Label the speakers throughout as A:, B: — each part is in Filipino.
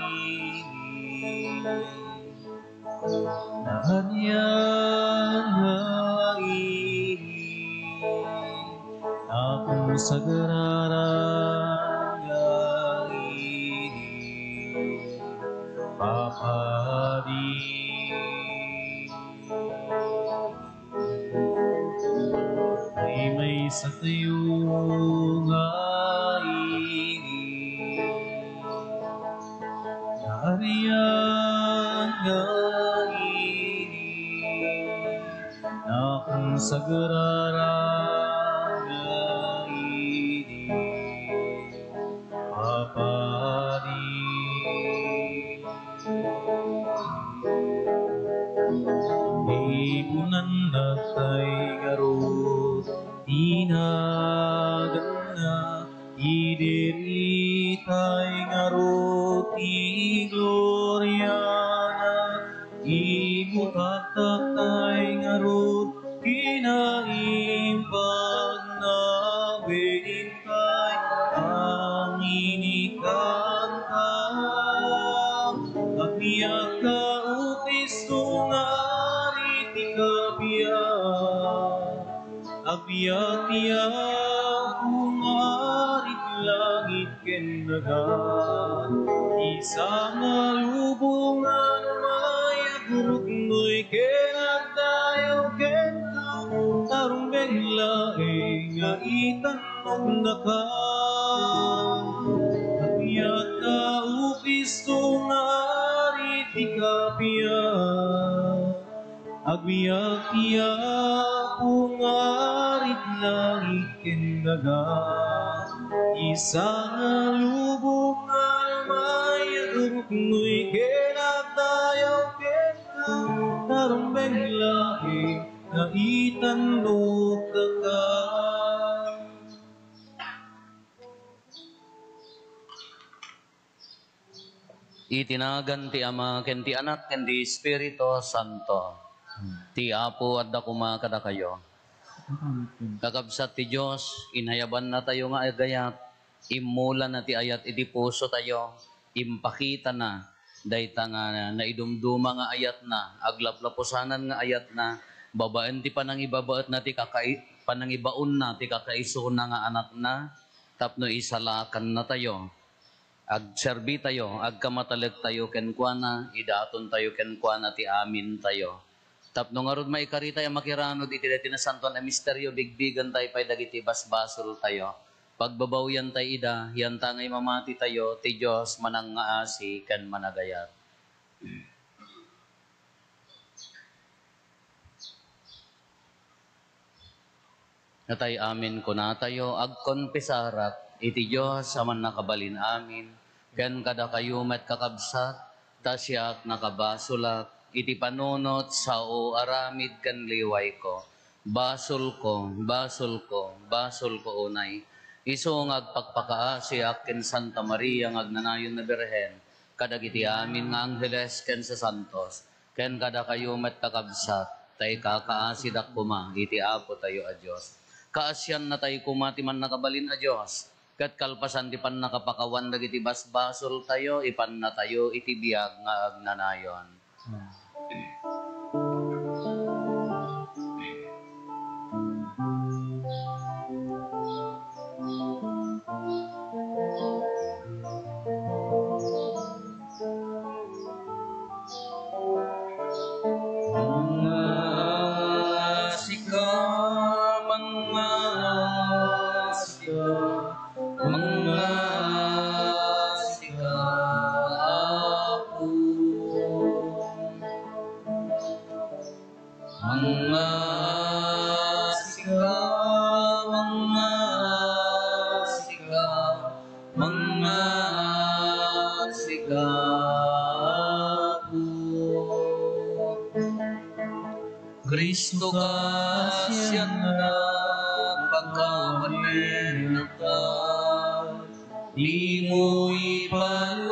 A: ngaini na anyang ngaini akong sagararan ngaini papadi may sa tayo ngaini na ariyan ngaini na akong sagararan ngaini papadi ibunan na tayo garot tinagan na idiritay ngarot igloria na ibutaktakay ngarot kinaimbag na wenintay ang inikanta agniyak ka o Kristo nga ariti kabiyak agbiyak-iyak umarit langit ken dagat isa malubungan mayagurot noy ken agdayaw ken tarong benglaeng nga itanog na ka agbiyak ka o Kristo nga ariti kabiyak agbiyak-iyak ungarit langit ken dagat isang lubungan mayagurot noy ken agdayaw ken tarong benglaeng nga itanog ka.
B: Itinagan ti Ama ken ti Anak ken ti Espiritu Santo. Ti Apo at dakuma kada kayo. Kakabsat ti Diyos, inhayaban na tayo nga agayat, imulan na ti ayat iti puso tayo, impakita na, dayta nga naidumduma nga ayat na, aglaplapusanan nga ayat na, babaan ti panangibabaat na ti panangibaon na ti kakaiso na nga anak na, tapno isalakan na tayo. Agserbi tayo, agkamatalag tayo kenkwana, idaton tayo kenkwana ti amin tayo. Tapno nga rod maikarita yung makirano iti dati na santuan na misteryo, bigbigan tayo pa'y dagiti basbasol tayo. Pagbabawyan tayo ida, yan tangay mamati tayo, ti Diyos manang ngaasi kan managayat. Natay amin ko na tayo, agkonpesarak, iti Diyos aman nakabalin amin, kan kada kayo met kakabsat, tasyak nakabasulak, iti panunot sa o aramid kan liway ko. Basol ko, basol ko, basol ko unay. Iso ngagpakpakaasi akin Santa Maria ngagnanayon na Birhen. Kadagiti amin nga Angeles ken sa Santos. Ken kada kayo met kakabsat. Tay kakaasi dak kuma, iti Apo tayo a Diyos. Kaasyan na tayo kumati man nakabalin a Diyos. Kat kalpasan ti pan nakapakawan dagiti basbasol tayo, ipan na tayo iti biyag nga agnanayon. Kristo kasyan na pagkawanin ka, di mo ipalubos.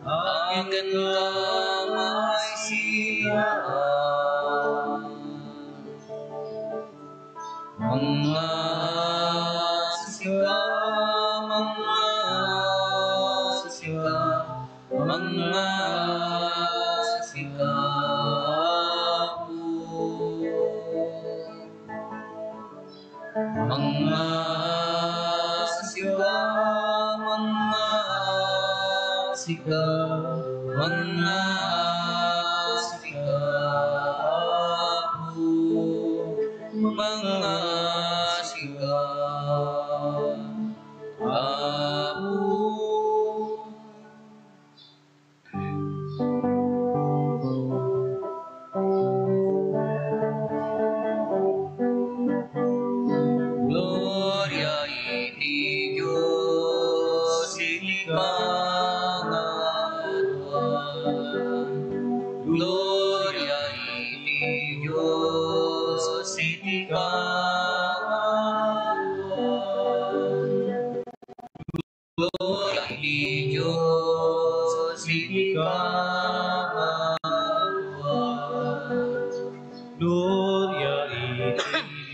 B: Akin lamay siya, mga mga sasika, mga sasika, mga sasika po. Mga sasika, mga sasika, mga sasika po. Mga sasika po. Gloria iti Diyos, iti kaangatan. Gloria iti Diyos, iti kaangatan. Gloria iti Diyos, iti kaangatan.
A: Gloria iti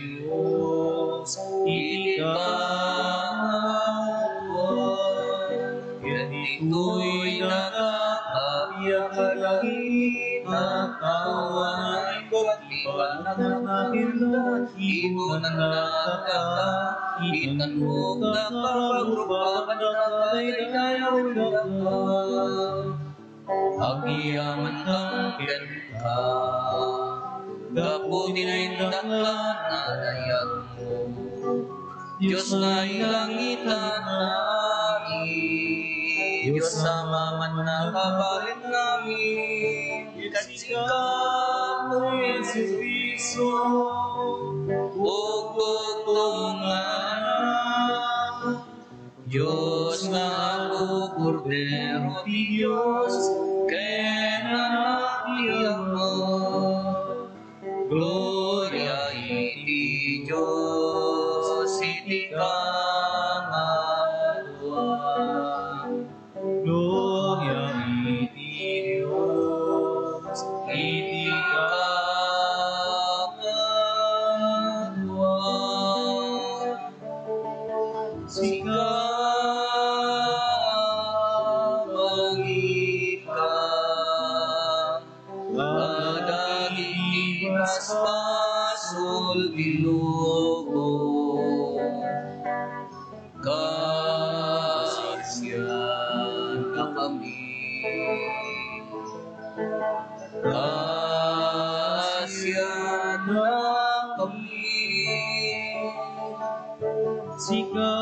A: Diyos, iti kaangatan.
B: Yan ito'y nakakabiyak ka langit at kawan ko at ipanang nakinda, ibon ang nakakakitan mo nakapagrupakan na kay-kayaw ka. Agiyaman kang ka, gaputin ay daklan na dayag mo. Diyos na ilangit at naangin, Diyos sa maman na kapalit namin, kasikap mo Jesus Cristo, pagkutungan. Diyos na ako, Cordero di Diyos, kaya nanakiyang mo. Gloria iti Diyos, iti kaangatan.
A: Gloria iti Diyos, iti
B: kaangatan. Sika mangika, kadagiti paspasul binugo, kasyan na kami, kasyan na kami.
A: sika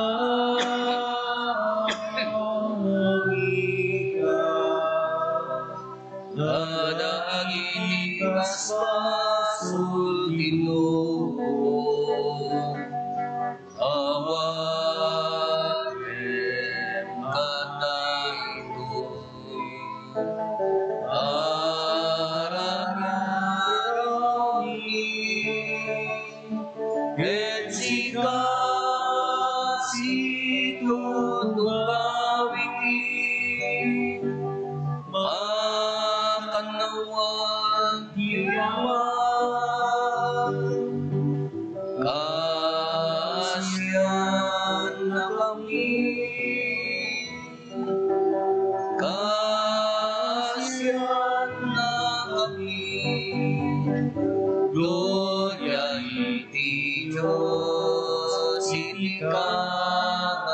A: mangika,
B: Kadagiti paspasul Ginoo, awaten kadaytoy, aranyarami, ket sika situtungawiti, makanawag yaman, kasyan na kami, kasyan na kami. Gloria iti Diyos, iti kaangatan.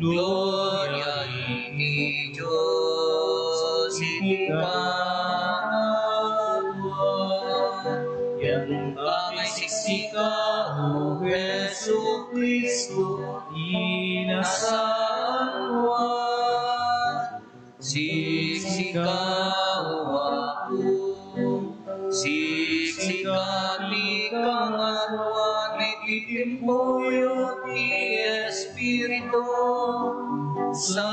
B: Gloria iti Diyos, iti kaangatan. Yan bangay siksika, O Jesu Cristo, inasawan. Siksika, O ako, siksika di kanganuan, ititimpuyo ti Espiritu Santo,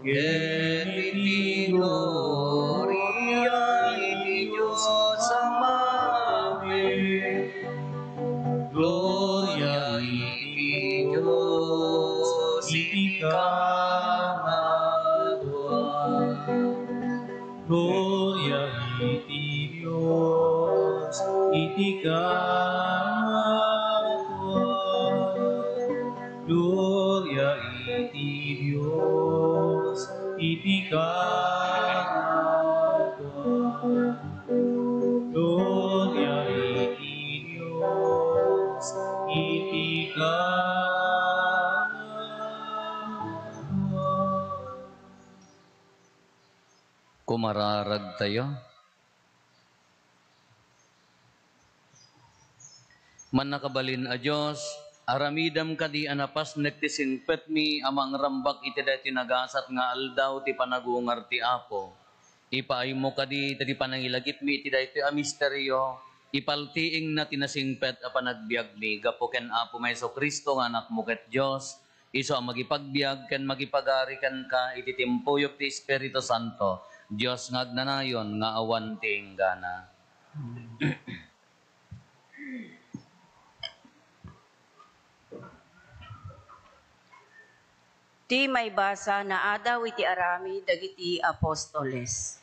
B: ket iti gloria iti Diyos Amamen. Gloria iti Diyos, iti kaangatan.
A: Gloria iti Diyos, iti kapwa. Gloria iti Diyos, iti kapwa. Gloria iti Diyos, iti kapwa.
B: Kumararag tayo. Man nakabalin a Diyos, aramidam kadi anapas nektisingpet mi amang rambak iti dati nagasat nga aldaw ti panagungar ti Apo. Ipaay mo kadi tadi panangilagip mi iti dati a misteryo, ipaltiing na tinasingpet a panagbiag mi, gapo ken Apo Mayso Kristo nga anak mo ket Diyos, iso ang magipagbiag ken magipagari ken ka iti timpuyok ti Espiritu Santo, Diyos nga agnanayon nga awan ti inggana.
C: Ti may basa na adaw iti arami dagiti apostoles.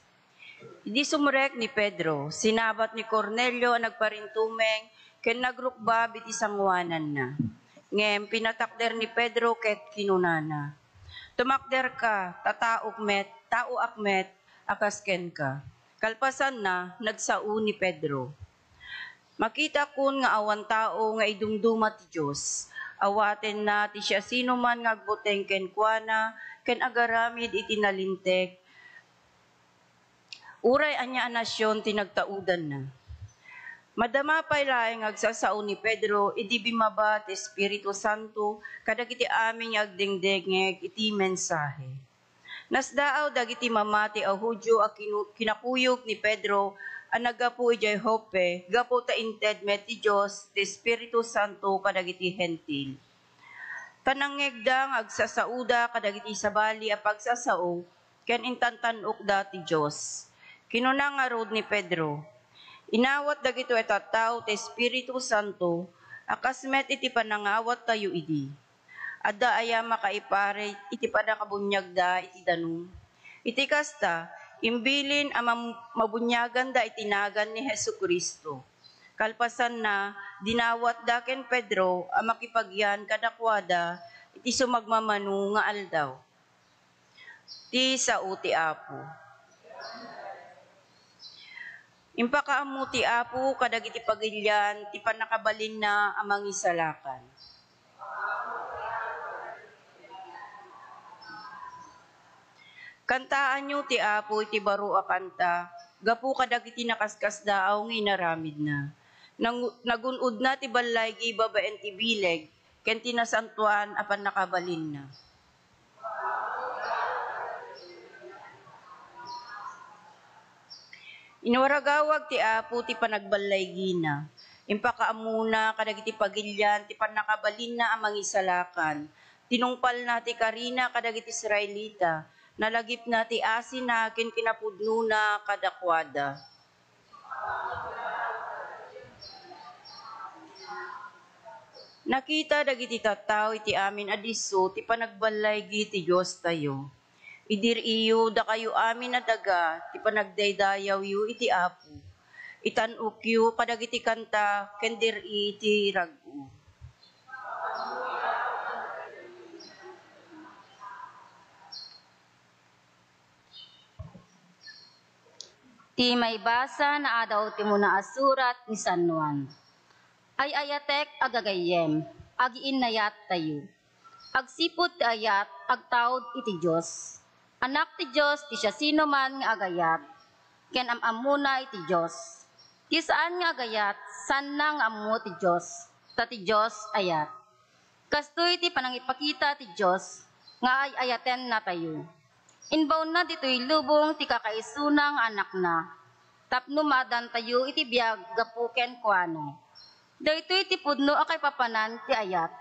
C: Idi sumurek ni Pedro, sinabat ni Cornelio ang nagparintumeng ken nagrukbab iti sangwanan na. Ngem pinatakder ni Pedro ket kinunana. Tumakder ka, tao akmet, akasken ka. Kalpasan na, nagsao ni Pedro. Makita kun nga awan tao nga idumduma ti Diyos. Awaten na ti siya sino man nga agbuteng ken kuana, ken agaramid iti nalinteg. Uray anya anasyon tinagtaudan na. Madama pay laeng agsasao ni Pedro, idi bimaba ti Espiritu Santo, kadagiti aming agdengdengeg iti mensahe. Nasdaaw dagiti mamati a Hudyo a kinakuyog ni Pedro, ang nagapu ijay Joppe, gapu ta inted met ti Diyos, ti Espiritu Santo kadagiti hentil. Tanangegdang agsasauda kadagiti sabali a pagsasao, ken intantanok da ti Diyos. Kinuna nga rod ni Pedro, inawat dagito etataw ti Espiritu Santo, akasmet iti panangawat tayo idi. Adda aya makaipare iti panakabunyag da iti danum. Iti kasta, imbilin ang mabunyagan da itinagan ni Jesucristo. Kalpasan na, dinawat da ken Pedro ang makipagyan kadakwada iti sumagmamanu nga aldaw. Ti sao ti Apo. Impakaamu ti Apo kadagiti pagilyan ti panakabalin na amang isalakan. Kantaan nyo ti Apo iti baro a kanta, gapu kadagiti nakaskas daaw nga inaramid na. Nagunod na ti balay gibabaen ti bileg, ken tinasantuan apan nakabalin na. Inwaragawag ti Apo ti panagbalay gina. Impakaamuna kadagiti pagilyan ti panakabalin na amang isalakan. Tinungpal na ti karina kadagiti Israelita. Nalagip na ti asin na ken kinapudno na kadakwada. Nakita dagiti tattao iti amin adiso ti panagbalay ti Dios tayo. Idir iyo da kayo amin na daga ti panagdaydayaw yu iti Apo. Itanuk yu kadagiti kanta ken dir iti ragu.
D: Ti may basa na adaw ti muna asurat ni San Juan. Ay ayatek agagayem, agiinayat tayo. Agsipot ti ayat, agtawd iti Diyos. Anak ti Diyos, ti siya sino man nga agayat, ken amamuna iti Diyos. Ti saan nga agayat, san na nga amu ti Diyos, ta ti Diyos ayat. Kastoy ti panangipakita ti Diyos, nga ay ayaten na tayo. Inbaw na dito'y lubong ti kakaisunang anak na. Tapno madan tayo iti biyag gapuken kuano. Daytoy ti pudno akay papanan ti ayat.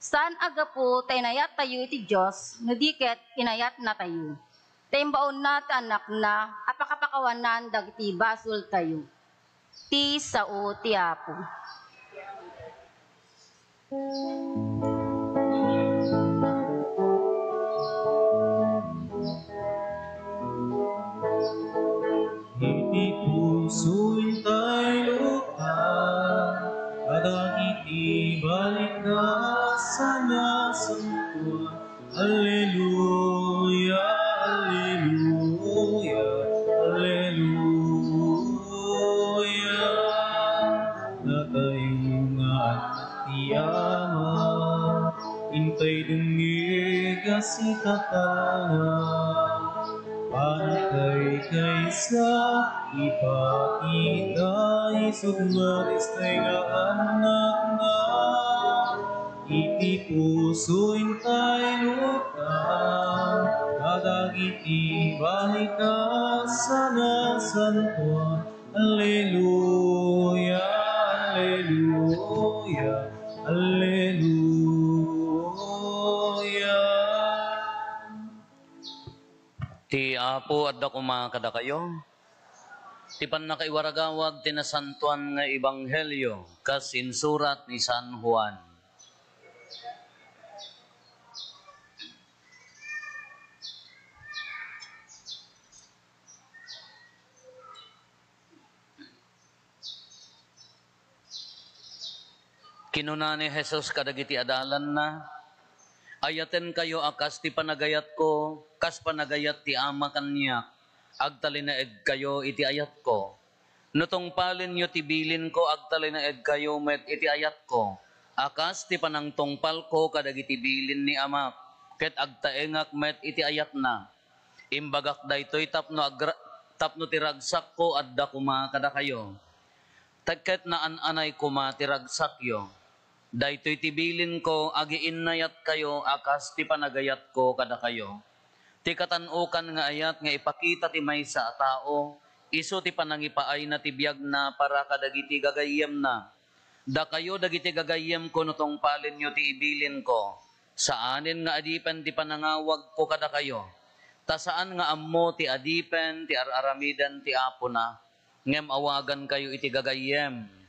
D: Saan agapu tainayat tayo iti Diyos, nudiket inayat na tayo. Taimbaon na ti anak na, apakapakawanan dagiti basol tayo. Ti sao ti Apo.
A: Iti puso si katanga panakay kaysa ipakita isod maristay nga anak na iti puso'y tayo lutang kadagiti balika sana santo Alleluia Alleluia Alleluia.
B: Ti Apo at dakuma kada kayo. Ti panakaiwaragawag tinasantuan nga ebanghelyo kas insurat ni San Juan. Kinuna ni Jesus kadagiti adalan na, ayaten kayo akas ti panagayat ko, kas panagayat ti ama kanya, agtalinaed kayo iti ayat ko. Nutong palin nyo ti bilin ko, agtalinaed kayo met iti ayat ko. Akas ti panangtongpal ko kadagiti bilin ni ama, ket agtaengak met iti ayat na. Imbagak daytoy tapno ti ragsak ko adda kuma kada kayo. Tagket na anay kuma ti ragsak yo. Daytoy tibilin ko, agiin nayat kayo, akas ti panagayat ko kada kayo. Ti katanukan nga ayat nga ipakita ti maysa a tao, iso ti panangipaay na ti biyag na para kadagiti gagayem na. Da kayo dagiti gagayem ko nutong palin nyo ti ibilin ko. Saanin nga adipen ti panangawag ko kada kayo. Ta saan nga ammo ti adipen, ti araramidan ti apo na. Ngem awagan kayo iti gagayem.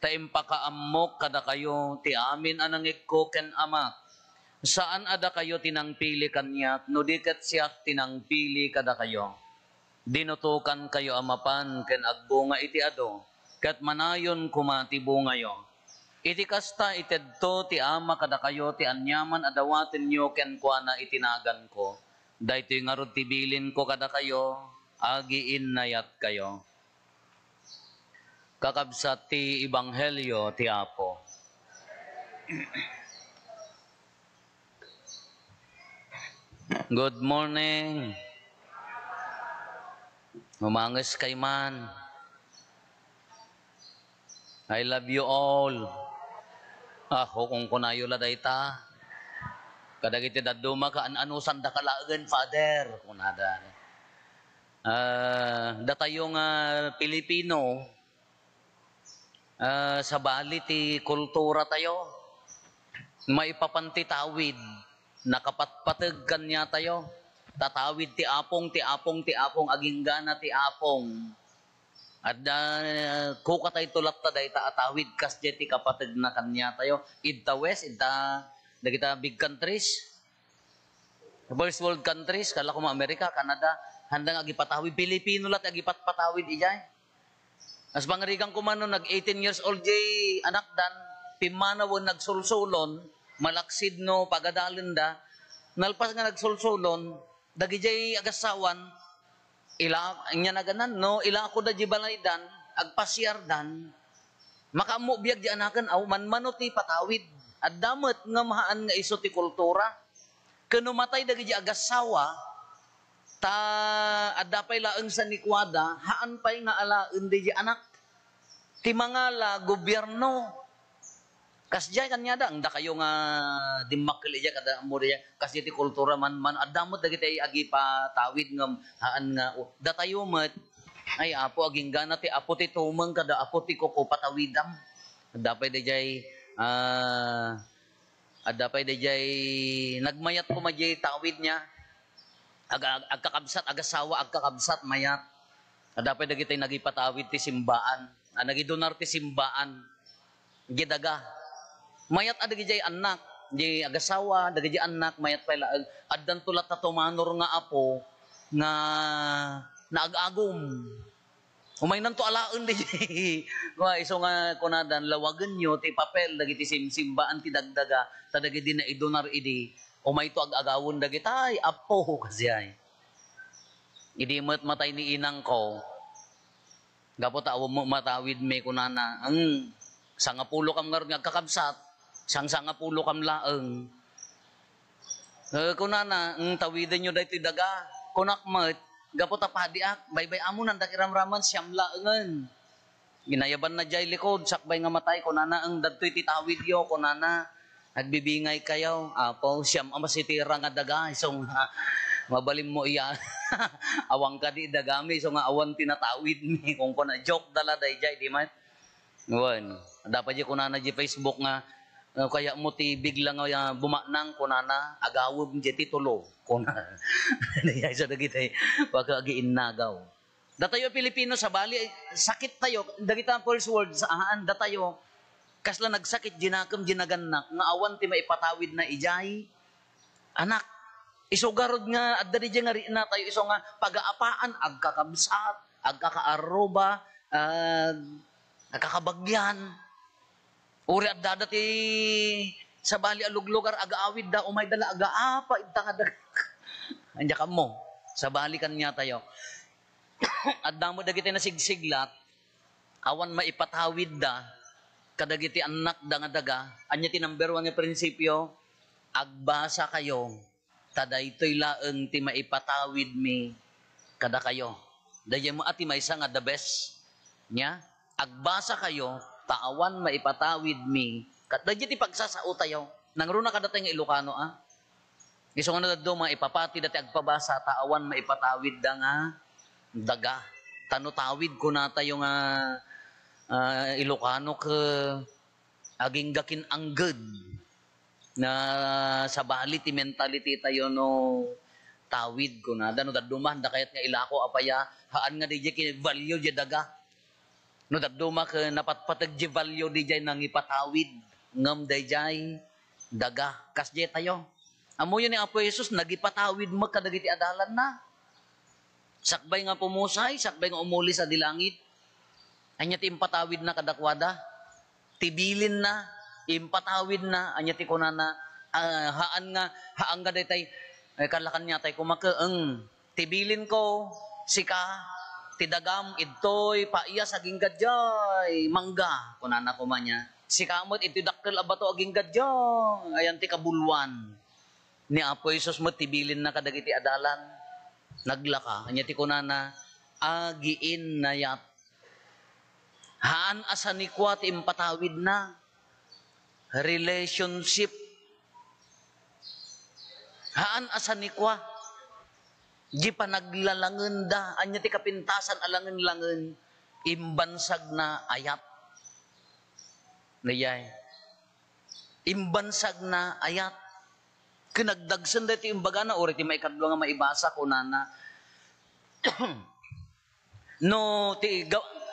B: Taimpakaammok kada kayo, ti amin anangik ko ken amak. Saan ada kayo tinangpili kanyat, no diket siyak tinangpili kada kayo. Dinutukan kayo amapan, ken agbunga iti ado, ket manayon kumati bungayo. Iti kasta itedto ti ama kada kayo, ti anyaman adawaten nyo ken kuana itinagan ko. Daytoy ngarud tibilin ko kada kayo, agiin nayat kayo. Kakabsat ti Ebanghelyo ti Apo. Good morning. Umangas kay man. I love you all. Ako kung kunayo la dayta. Kadagiti daduma ka anusan da kalaagan, Father. Kunada. Datayo nga Pilipino, sa bali ti kultura tayo, maipapanti tawid, nakapatpatag kanya tayo, tatawid ti apong, aginggana ti apong, at kuka tayo tulat ta day taatawid kas ti kapatag na kanya tayo, idta west, idta dagita big countries, first world countries, kala ko Amerika, Canada, handang agipatawid, Pilipino lat agipatpatawid ijay. As pangarigang kumano, nag-18 years old jay anak dan, pimanawon nagsulsulon, malaksid no pagadalin da, nalpas nga nagsulsulon, dagi jay agasawan, inya naganan no, ila ako da jibalay dan, agpasyar dan, makamu biyag di anakan, aw manmano ti patawid, at damat nga mahaan nga iso ti kultura, kanumatay dagi jay agasawa, ta adapay laeng sa nikwada, haan pay nga alaen di anak. Ti mga la gobyerno. Kasjay kanya da, da kayo nga dimakil iya kada mo diya, kasi ti kultura man adamot dagiti agi pa tawid ngam haan nga datayo met ay apo aging gana ti apo ti tumeng kada apo ti koko patawidam. Adapay dayjay adapay dayjay nagmayat ko majay tawid niya. Agkakabsat, agasawa, agkakabsat, mayat. Adapay dagiti nagipatawid ti simbaan. Nagidonar ti simbaan. Gidaga. Mayat adagi jay anak. Di agasawa, dagi jay anak, mayat pala. Addan tulat na tumanor nga apo, nga naagagom. Umay nanto alaen di jay. Iso nga kunadan, lawagan nyo, ti papel, dagiti simbaan ti dagdaga, tadagi di na idonar idi. Umay to ag-agawon dagitay, apo kasi ay. Idi matay ni inang ko. Gapot awo mo matawid me kunana. Ang sangapulo kam nga kakabsat, sang sangapulo kam laeng. Kunana, tawidan nyo dahito daga. Kunak mat, gapot apadiak, baybay amo nang dakiramraman siyam laengan. Ginayaban na jay likod, sakbay nga matay, kunana ang dadto'y titawid yo, kunana, nagbibingay kayo, apo, siyam ang masitira nga daga, isong mabalim mo iya, awang ka di dagami, so nga awan tinatawid ni, kung kuna, joke dala day jay, di man? Ngayon, dapat di kunana di Facebook nga, kaya mo ti biglang bumaknang kunana agawom di titulo kunana dayay sa dagitay wag giinnagaw datayo Pilipino sa Bali sakit tayo dagita first word sa ahaan datayo kasla nagsakit ginakam ginaganak nga awan ti maipatawid na ijay anak isugarod nga adda di nga ri na tayo iso nga pagaapaan agkakabsat agkakaaroba agkakabagyan uri at dadati sa Bali aluglugar agaawid da umay dala agaapa ita nga dag anya ka mo sa Bali kanya tayo at damo dagiti nasigsiglat awan maipatawid da kadagiti anak da nga daga anya ti number 1 nga prinsipyo agbasa kayo tadaytoy laeng ti maipatawid mi kada kayo dayem mo ati maysa nga the best nya agbasa kayo taawan maipatawid mi kat dagiti pagsasao tayo nangruna kadatay nga Ilocano iso nga nadto maipapati dati agpabasa taawan maipatawid da nga daga tanutawid ko na tayo nga Ilocano ke aging gakin angged na sa Bali ti mentality tayo no tawid ko na dano dadumah da kayat nga ilako apaya haan nga DJ kin value di daga no daduma ka napatpatag di value di jay nang ipatawid ngam dayjay daga kasjay tayo amo yun ni Apo Jesus nagipatawid mo kadagiti adalan na sakbay nga pumusay sakbay nga umuli sa dilangit anya ti impatawid na kadakwada tibilin na impatawid na anya ti kunana haan nga daytay kalakan niya tay kumakaeng tibilin ko sika tidagam idtoy paiya sa aging gadjay mangga kunana ko manya si kamot iti dakkel abato aging gadjay ayan ti kabulwan ni Apo Jesus mo tibilin na kadagiti adalan naglaka anya ti kunana agiin nayat haan asa ni kwa ti impatawid na relationship haan asa ni kwa di pa naglalangen da, anya ti kapintasan alangen-langen, imbansag na ayat. Nayay. Imbansag na ayat. Kinagdagsan da ti imbaga na, ori ti maikadlo nga maibasa ko nana. No,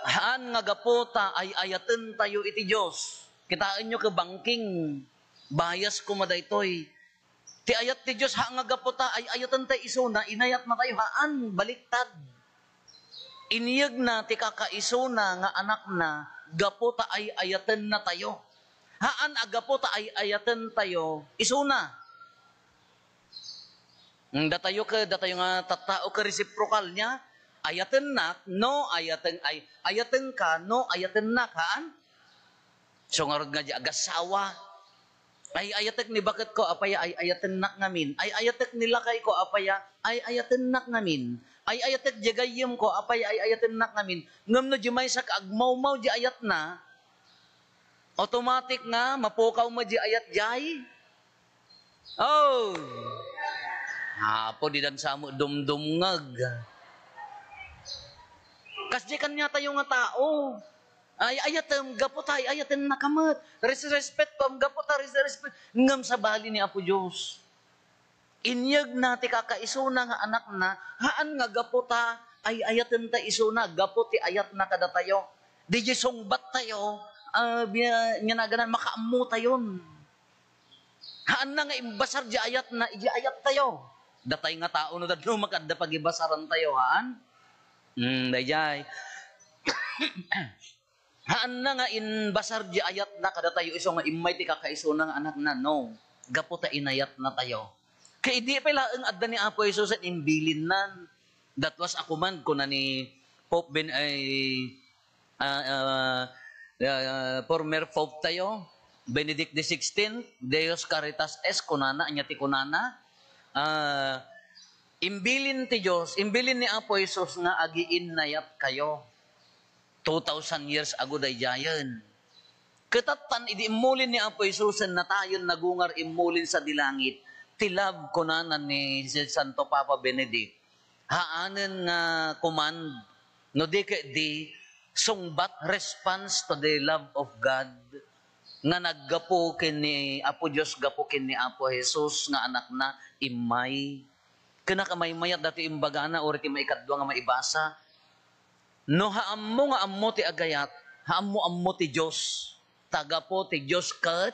B: haan nga gapota ay ayaten tayo iti Diyos. Kitaan nyo ka banking, bayas ko madaytoy. Ti ayat ti Diyos haan nga gapota ay ayatan tayo iso na inayat na tayo haan baliktad. Iniyag na ti kakaiso na nga anak na gapota ay ayatan na tayo. Haan agapota ay ayatan tayo iso na. Datayo nga tatao ka reciprocal niya ayatan na no ayatan ka no ayatan na kaan. So nga rod nga di agasawa ay ayatek ni bakit ko apaya ay ayaten nak ngamin ay ayatek nila kay ko apaya ay ayaten nak ngamin ay ayatek jagayem ko apaya ay ayaten nak ngamin ngam no jumay sa agmawmaw di ayat na automatic nga mapukaw mo di ayat jay oh hapo di dan samo dumdumngag kas di kanya tayo nga tao ay ayatem gapota ay ayaten nakamat respect pam gapota respect ngam sa Bali ni Apo Dios inyag na ti kakaisuna nga anak na haan nga gapota ay ayaten ta isuna gapoti ayat na kada tayo di sungbat tayo nya naganan makaammo tayon haan na nga imbasar di ayat na iji ayat tayo datay nga tao no dadno makadda pagibasaran tayo haan dayay haan na nga in basar di ayat na kada tayo iso nga imay ti kakaiso ng anak na no gaputa inayat na tayo kay di pa laeng adda ni Apo Jesus at imbilin nan that was ako man ko na ni Pope Ben ay former Pope tayo Benedict XVI Deus Caritas es kunana anya ti kunana Imbilin ti Diyos, imbilin ni Apo Jesus nga agiin nayat kayo. 2,000 years ago day jayan. Katatan, idi imulin ni Apo Jesus na tayon nagungar imulin sa dilangit. Tilab kunanan ni Santo Papa Benedict. Haanen nga command, no di sungbat response to the love of God nga naggapo kini Apo Diyos, gapo kini Apo Jesus nga anak na imay. Kena kamay-mayat dati imbagana or ti maikadwa nga maibasa. No haammo nga ammo ti agayat, haammo ti Diyos. Taga po ti Diyos kat.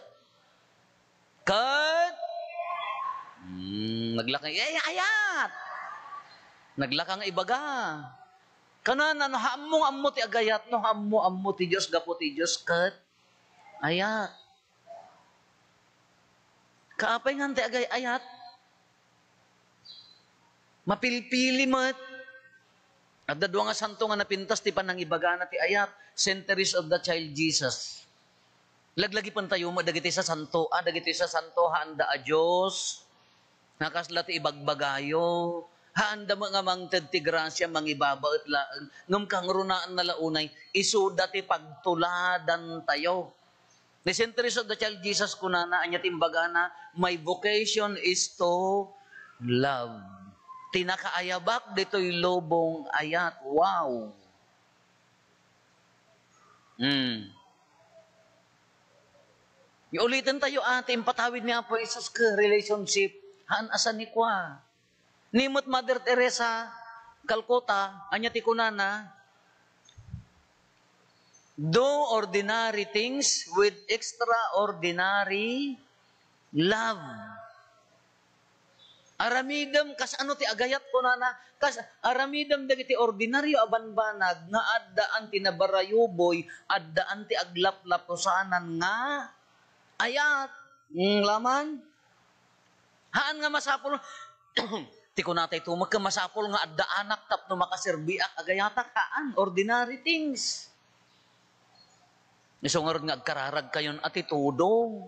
B: Naglakang ayat. Naglakang ibaga. Kanana no haammo ammo ti agayat, no haammo ti Diyos, gapo ti Diyos kat. Ayat. Kaapay nga ti ayat. Mapilpili mat. At dadwa nga santo nga napintas ti panang ibagana ti ayat, Centuries of the Child Jesus. Laglagi pan tayo mo, dagiti sa santo, dagiti sa santo, haanda a Diyos, nakasla ti ibagbagayo, haanda mga mangtad ti grasya, mangibabaot laang, ngam kang runaan na launay, isuda ti pagtuladan tayo. The Centuries of the Child Jesus kunana, anya timbagana, my vocation is to love. Tinakaayabak dito'y lobong ayat. Wow! Iulitin tayo ating patawid niya po Jesus ka relationship. Haan asan ni kwa. Nimot Mother Teresa, Calcutta, anya ti kunana, do ordinary things with extraordinary love. Aramidam kas ano ti agayat ko na kas aramidam dagiti ordinaryo abanbanag nga addaan ti nabarayuboy addaan ti aglaplapusanan nga ayat laman haan nga masapol ti kunatay tumag ka masapol nga addaanak tapno makaserbiak agayatak haan ordinary things isungarod nga agkararag kayon atitudo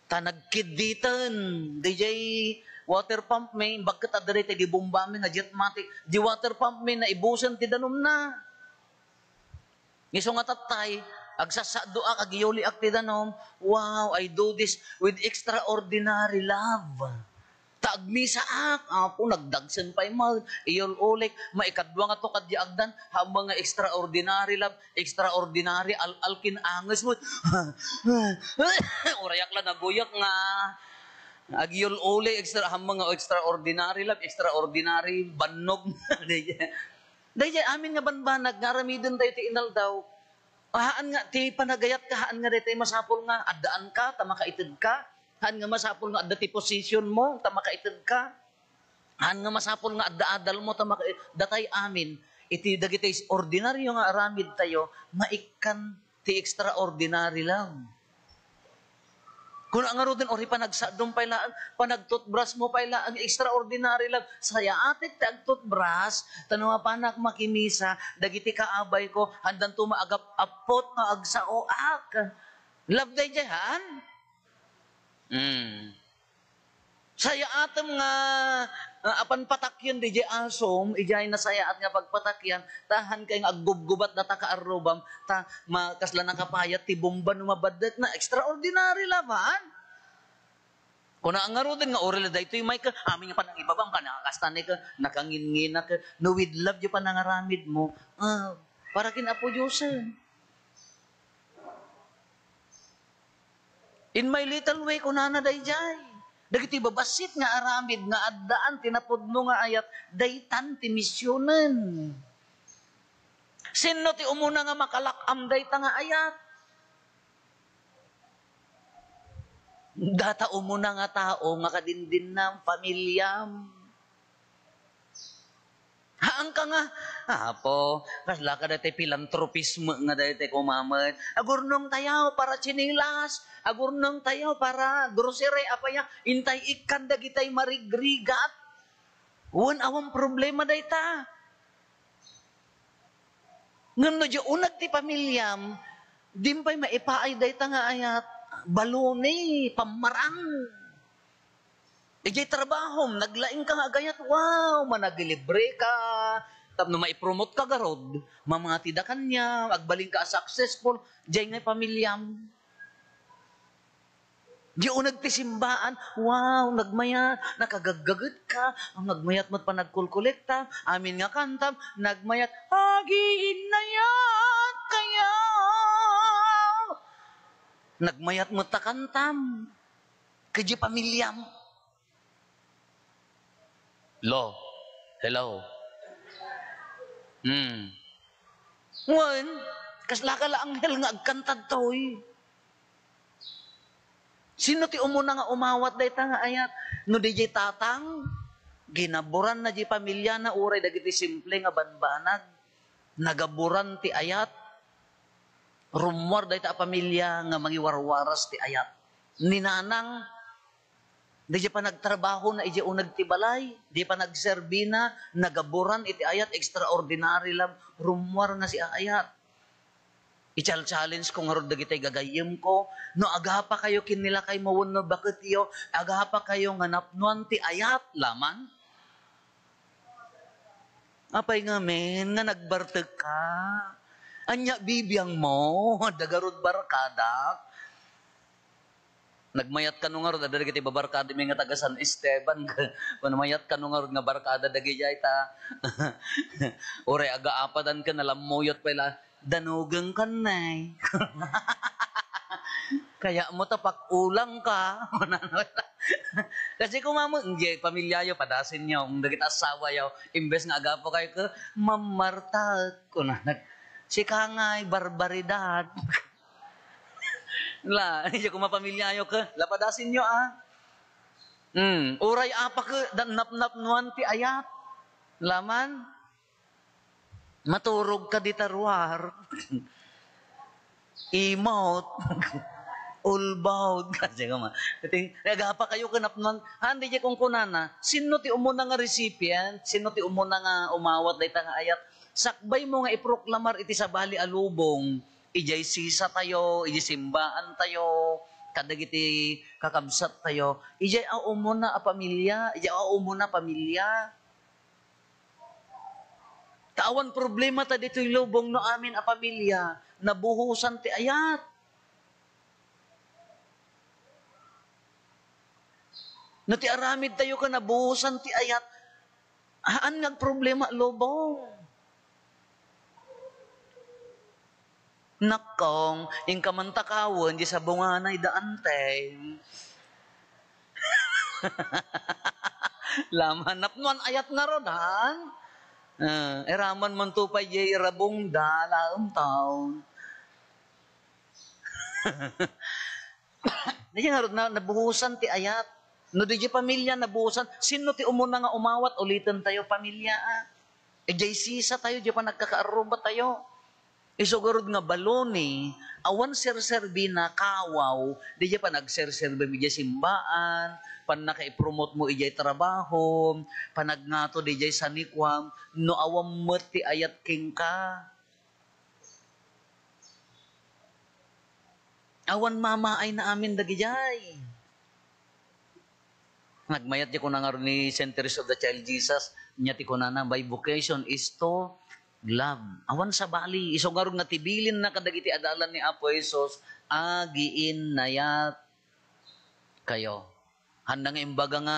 B: tanagkiditan DJ water pump may bagkat adere ti bomba mi nga jetmatic di water pump may na ibusen ti danom na iso nga tatay agsasado agiyoli ak ti danom wow I do this with extraordinary love taagmisa ak apo nagdagsen pay mal iyol ulik maikadwa nga to kadya agdan hamba nga extraordinary love extraordinary alkin anges mo urayak la naguyak nga agyol uli extra mga extraordinary love, extraordinary bannog. Dahil amin nga banbanag nga ramidon tayo ti inal daw. Haan nga ti panagayat ka haan nga dito masapol nga addaan ka ta makaitid ka. Haan nga masapol nga adda ti position mo ta makaitid ka. Haan nga masapol nga adda-adal mo ta datay amin iti dagiti ordinaryo nga aramid tayo maikan ti extraordinary love. Kung ang arutin, ori panagsadong pailaan, panagtutbrush mo pailaan, extraordinary lang. Saya atik tag toothbrush, tanong panak makimisa, dagiti kaabay ko, handan tumaagap apot na agsaoak. Love day jahan? Saya atem nga, apan patakyan di asom, ijay na saya at nga pagpatakyan, tahan kay nga aggubgubat na takaarubam, ta makasla nakapayat, ti bomba numabadet na, extraordinary laban. Kung ang ngarutin nga, oral da ito'y may ka, amin nga pa nang ibabang ka, nakakastani ka, nakangin-ngin ka, no with love yung panangaramid mo, para kinapo Diyosan. In my little way, kunana day jay. Dagiti babasit nga aramid nga addaan tinapudno nga ayat daytan ti misyonen. Sino ti umuna nga makalakam dayta nga ayat? Data umuna nga tao nga kadindin ng pamilyam. Haan ka nga, apo, kasla ka dati filantropismo nga dati kumaman. Agurnong tayaw para chinilas, agurnong tayaw para grocery, apaya, intay ikan dagitay marigrigat. Wan awang problema dayta. Ngano di unag ti pamilyam, dimpay maipaay dayta nga ayat, balone, pamarang. Ijay trabaho, naglaing ka nga gayat, wow, managilibre ka, tapno maipromote ka garod, mamangati da kanya, agbaling ka successful, jay ngay pamilyam. Di o nagtisimbaan, wow, nagmayat, nakagagagat ka, ang nagmayat mo't pa nagkulkolekta, amin nga kantam, nagmayat, hagiin na yan, kaya. Nagmayat mo't ta kantam, kaya pamilyam. Lo, hello. Wan, kasla la anghel nga agkantad toy. Sino ti umuna nga umawat day ta nga ayat? No di jay tatang, ginaburan na jay pamilya na uray dagiti simple nga banbanag. Nagaburan ti ayat. Rumwar day ta pamilya nga mangiwarwaras ti ayat. Ninanang, di pa nagtrabaho na iji o nagtibalay, di pa nagserbina, nagaburan iti ayat, extraordinary lang, rumwar na si ayat. I-challenge ko nga ron dagitay gagayim ko, no agapa kayo kinila kay mawon no bakit yo, agapa kayo nga napnuan ti ayat laman. Apay nga men, nga nagbarteg ka, anya bibiyang mo, dagarod barkadak, nagmayat ka nung nga ron, dada kiti babarkada may nga taga San Esteban, mayat ka nung nga ron nga barkada dagijay ta, oray aga-apadan ka, nalamuyot pala, danugang ka na kaya mo tapak ulang ka. Kasi kung mamo, hindi, pamilyayo, padasin nyo, kung dagit asawa yaw, imbes nga agapo kayo ka, mamartag ko na, si kangay, barbaridad. La, hindi ko mapamilyayo ka. Lapadasin nyo Uray apa ka, nap-nap nuan ti ayat. Laman, maturog ka di tarwar. Imot. Ulbawd. Kasi ka ma. Nagapa kayo kanap nuan. Hindi di kong kunana. Sino ti umuna nga recipient? Sino ti umuna nga umawat day ta nga ayat? Sakbay mo nga iproklamar iti sabali alubong. Ijay sisa tayo, ijay simbaan tayo, kadagiti kakabsat tayo, ijay umuna a pamilya, ijay umuna pamilya. Kaawan problema ta dito yung lubong no amin a pamilya, nabuhusan ti ayat. No ti aramid tayo ka nabuhusan ti ayat, haan nga problema lubong. Nakong, yung kamantakawon, di sa bunganay daantay. Laman, napnuan ayat nga rodan. Eraman man tupay jay rabong da, laong taon. Di nga rod na nabuhusan ti ayat. No di pamilya nabuhusan. Sino ti umuna nga umawat, ulitin tayo pamilya jay sisa tayo, di pa nagkakaaruba tayo. Isugurod nga baloni, awan serserbi na kawaw, di pa nagserserbi mi simbaan, pan naka-promote mo ijay trabaho, panagnato di jay sanikwam, no awam mati ayat king ka. Awan mama ay na amin dagijay. Nagmayat di ko na nga ni St. Teresa of the Child Jesus, niya ti ko na by vocation is to love. Awan sa bali, isogarog na tibilin na kadagiti adalan ni Apo Jesus, agiin nayat kayo. Handang imbaga nga,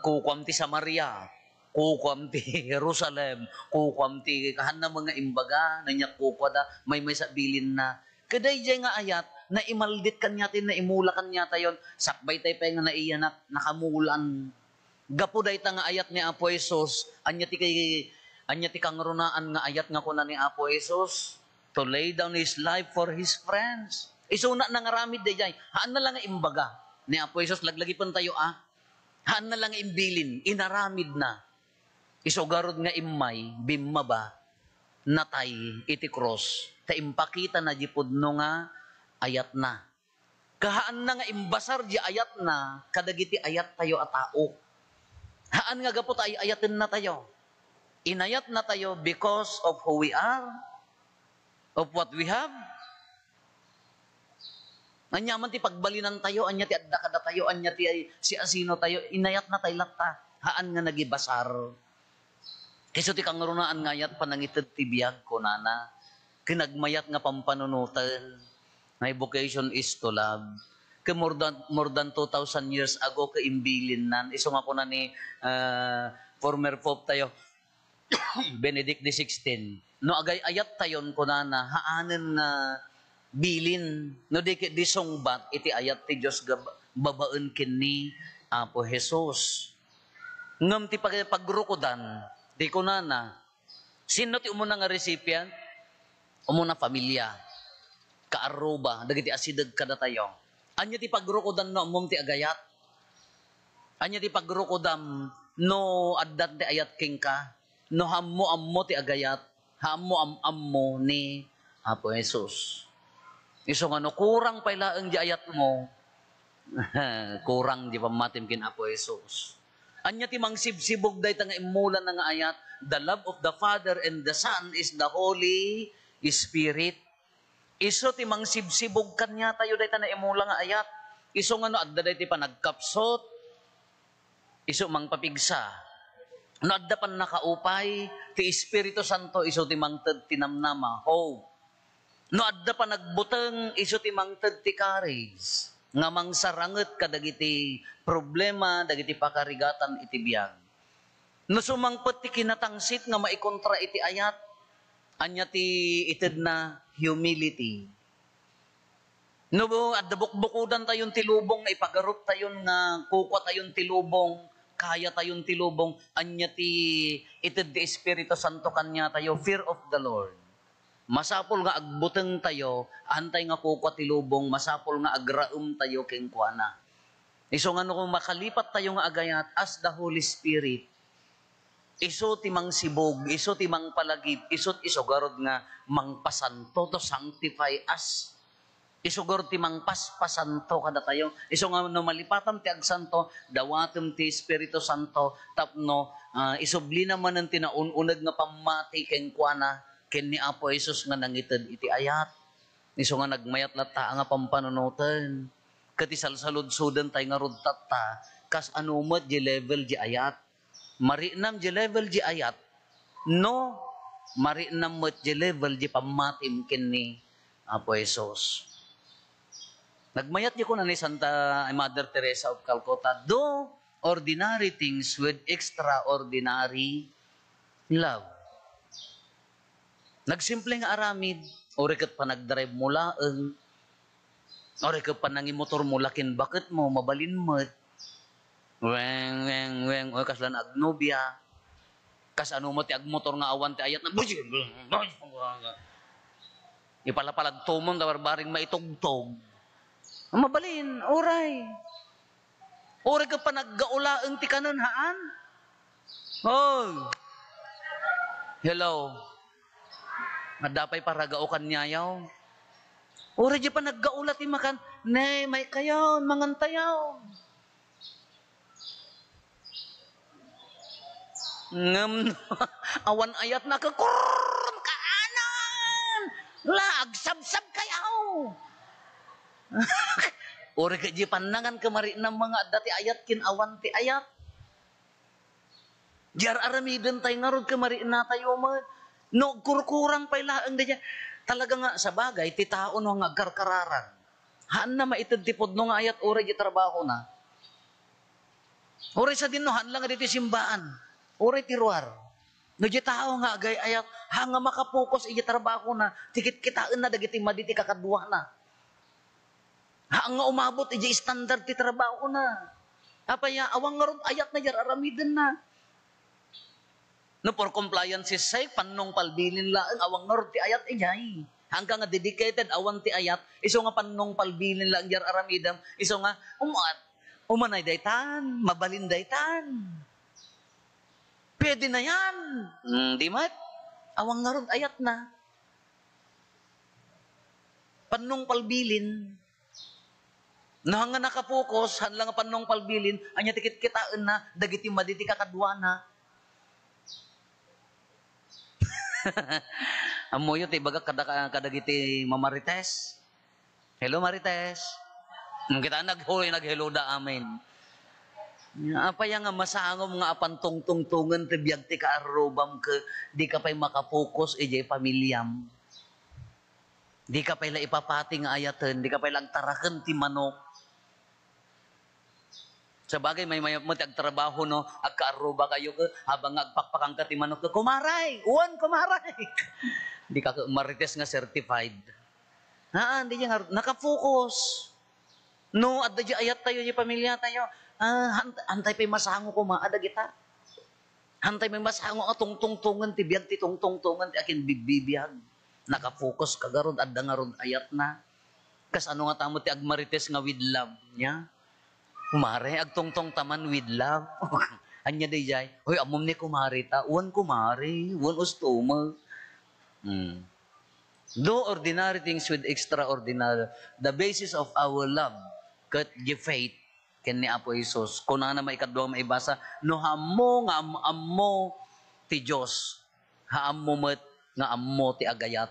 B: kukwam ti Samaria, kukwam ti Jerusalem, kukwam ti kahanda mga imbaga, nanyak kukwada, may sabilin na. Kaday jay nga ayat, na imaldit kanyatin, na imulakan nyata yon, sakbay tayo pa nga naiyanak, nakamulan. Gapo day ta nga ayat ni Apo Jesus, anya ti kangrunaan nga ayat nga kuna ni Apo Jesus, to lay down His life for His friends. Isuna na nga ramid day jay, haan na lang nga imbaga ni Apo Jesus, laglagi pan tayo haan na lang nga imbilin, inaramid na. Isugarod nga imay, bimaba, natay, iti cross, ta impakita na jipod no nga ayat na. Kahaan na nga imbasar di ayat na, kadagiti ayat tayo at tao. Haan nga gapo tayo ayatin na tayo. Inayat na tayo because of who we are, of what we have. Anya man ti pagbalinan tayo, anya ti adda kada tayo, anya ti si asino tayo, inayat na tayo lata. Haan nga nagibasar. Kiso ti kangrunaan ngayat panangited ti biyag ko nana. Kinagmayat nga pampanunutan. My vocation is to love. Ke more than 2,000 years ago ke imbilin nan. Iso nga ko na ni former Pope tayo, Benedict XVI. No agay ayat tayon ko nana, haanen na bilin. No di songbat, iti ayat ti Diyos babaen kini Apo Jesus. Ngam ti pagrukodan, di ko nana, sino ti umuna nga recipient? Umuna familia. Kaaruba, dagiti asidag kada tayo. Anya ti pagrukodan no umum ti agayat. Anya ti pagrukodam no addat ti ayat king ka. No hammo ti agayat. Hammo ni Apo Jesus. Iso nga no kurang pailaeng di ayat mo. Kurang di pamatim kin Apo Jesus. Anya ti mangsibsibog day nga imulan nga ayat, the love of the Father and the Son is the Holy Spirit. Iso ti mangsibsibog kanya tayo day na imula nga ayat. Iso nga no adda day ti panagkapsot. Iso mangpapigsa. No adda pan nakaupay ti Espiritu Santo iso ti mangted tinamnama, hope. No adda pa nagbuteng iso ti mangted ti courage nga mangsaranget kadagiti problema dagiti pakarigatan iti biag. No sumangpet ti kinatangsit nga maikontra iti ayat anya ti ited na humility. No adda bukbukudan tayon ti lubong nga ipagarup tayon nga kukwa tayon ti lubong, kaya tayon ti lubong anya ti ited ti Espiritu Santo kanya tayo, fear of the Lord. Masapol nga agbuteng tayo, antay nga kukwa ti lubong, masapol nga agraum tayo king kuana. Iso nga no kung makalipat tayo nga agayat as the Holy Spirit, iso ti mang sibog, iso ti mang palagip, iso garod nga mangpasanto to sanctify us. Iso garod ti mang paspasanto kada tayo. Iso nga no malipatan ti agsanto, dawatem ti Espiritu Santo, tapno isubli naman ang tinaununag nga pamati king kuana, ken ni Apo Jesus nga nangited iti ayat. Iso nga nagmayat lata nga pampanunutan. Kati salsaludsudan tay nga rudtat ta, kas anumat di level di ayat. Marinam di level di ayat. No, marinam mat di level di pamatim ken ni Apo Jesus. Nagmayat di ko na ni Santa Mother Teresa of Calcutta, do ordinary things with extraordinary love. Nagsimple nga aramid, ori kat pa nagdrive mula ori kat pa nangimotor mula kin bakit mo, mabalin mo. Weng, o kaslan agnobya. Kas ano mo ti agmotor nga awan ti ayat na, ipalapalag tumon, tawarbaring maitugtog. Mabalin, oray. Ori kat pa naggaulaang ti kananhaan. Oh. Hello. Madapay para gaukan niyayaw. Ura di pa naggaulat makan, nay, may kayaw, mangantayaw. Ngam, awan ayat na kakurm, kaanan! Lag, sab-sab kayaw! Ura ka di panangan kamari ng mga dati ayat, kinawan ti ayat. Diyar aramiden tayo nga rod kamari na tayo mo. No, kurkurang pailaang da talaga nga sa bagay, ti tao no nga karkararan. Haan na maitagtipod no nga ayat oray di trabaho na. Oray sa din no, haan lang nga dito simbaan. Oray tiruar. No di tao nga agay ayat, hanga makapukos iya trabaho na, tikit kitaan na dagiti maditi kakadwa na. Haan nga umabot iya standard ti trabaho na. Apaya, awang nga ron ayat na jar aramiden na. No, for compliance sake, panong palbilin lang, awang nga ti ayat ijay. Hanggang nga dedicated awan ti ayat, iso nga panong palbilin lang jar aramidam, iso nga umanay daytan, mabalin daytan. Pwede na yan. Di mat? Awang nga ron ayat na. Panong palbilin. No, hanga nakapokus, hanlang nga panong palbilin, anya tikit kitaan na, dagiti maditi kakadwa na. Amoyo ti baga kadagiti Mama Marites. Hello Marites. Kita naghiluda amin. Apa yang nga masangom nga apan tungtungan ti biyag ti kaarubam ke di ka pa'y makapokus ijay pamilyam. Di ka pa'y la ipapati nga ayaten, di ka pa'y lagtaraken ti manok. Sa bagay may magtrabaho no, agkaaruba kayo ke habang agpakpakang ka ti manok ke kumaray, uwan kumaray. Di ka marites nga certified. Di niya nakapokus. No, adda di ayat tayo di pamilya tayo. Hantay pa'y masango ko maada kita. Hantay pa'y masango atong tungtungan ti biyag ti tungtungan ti akin bibibiyag. Nakapokus kagarod adda nga rod ayat na. Kas ano nga tamo ti agmarites nga with love niya. Kumare agtungtong taman with love. Anya day jay. Hoy amom ni kumare ta. Uwan kumare, uwan ustoma. Do ordinary things with extraordinary. The basis of our love, kat gi faith, ken ni Apo Isus. Kung na maikadwa maibasa, no hamo nga ammo ti Diyos, haammo met nga ammo ti agayat.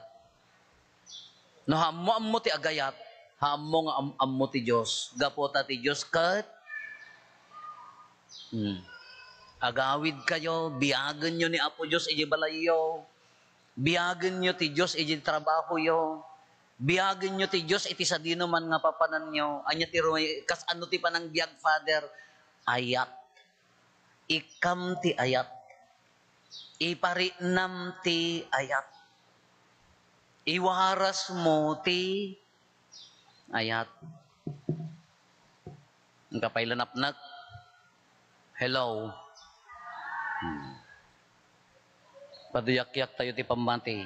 B: No hamo ti agayat, haammo nga ammo ti Diyos. Gapota ti Diyos kat, agawid kayo, biyagan nyo ni Apo Diyos, iji balayo. Biyagan nyo ti Diyos, iji trabaho yo. Biyagan nyo ti Diyos, iti sa dino man nga papanan nyo. Anya ti rumay, kas ano ti panang biyag, Father? Ayat. Ikam ti ayat. Iparinam ti ayat. Iwaras mo ti ayat. Ang kapailanapnak. Hello. Paduyak-yak tayo ti pamati.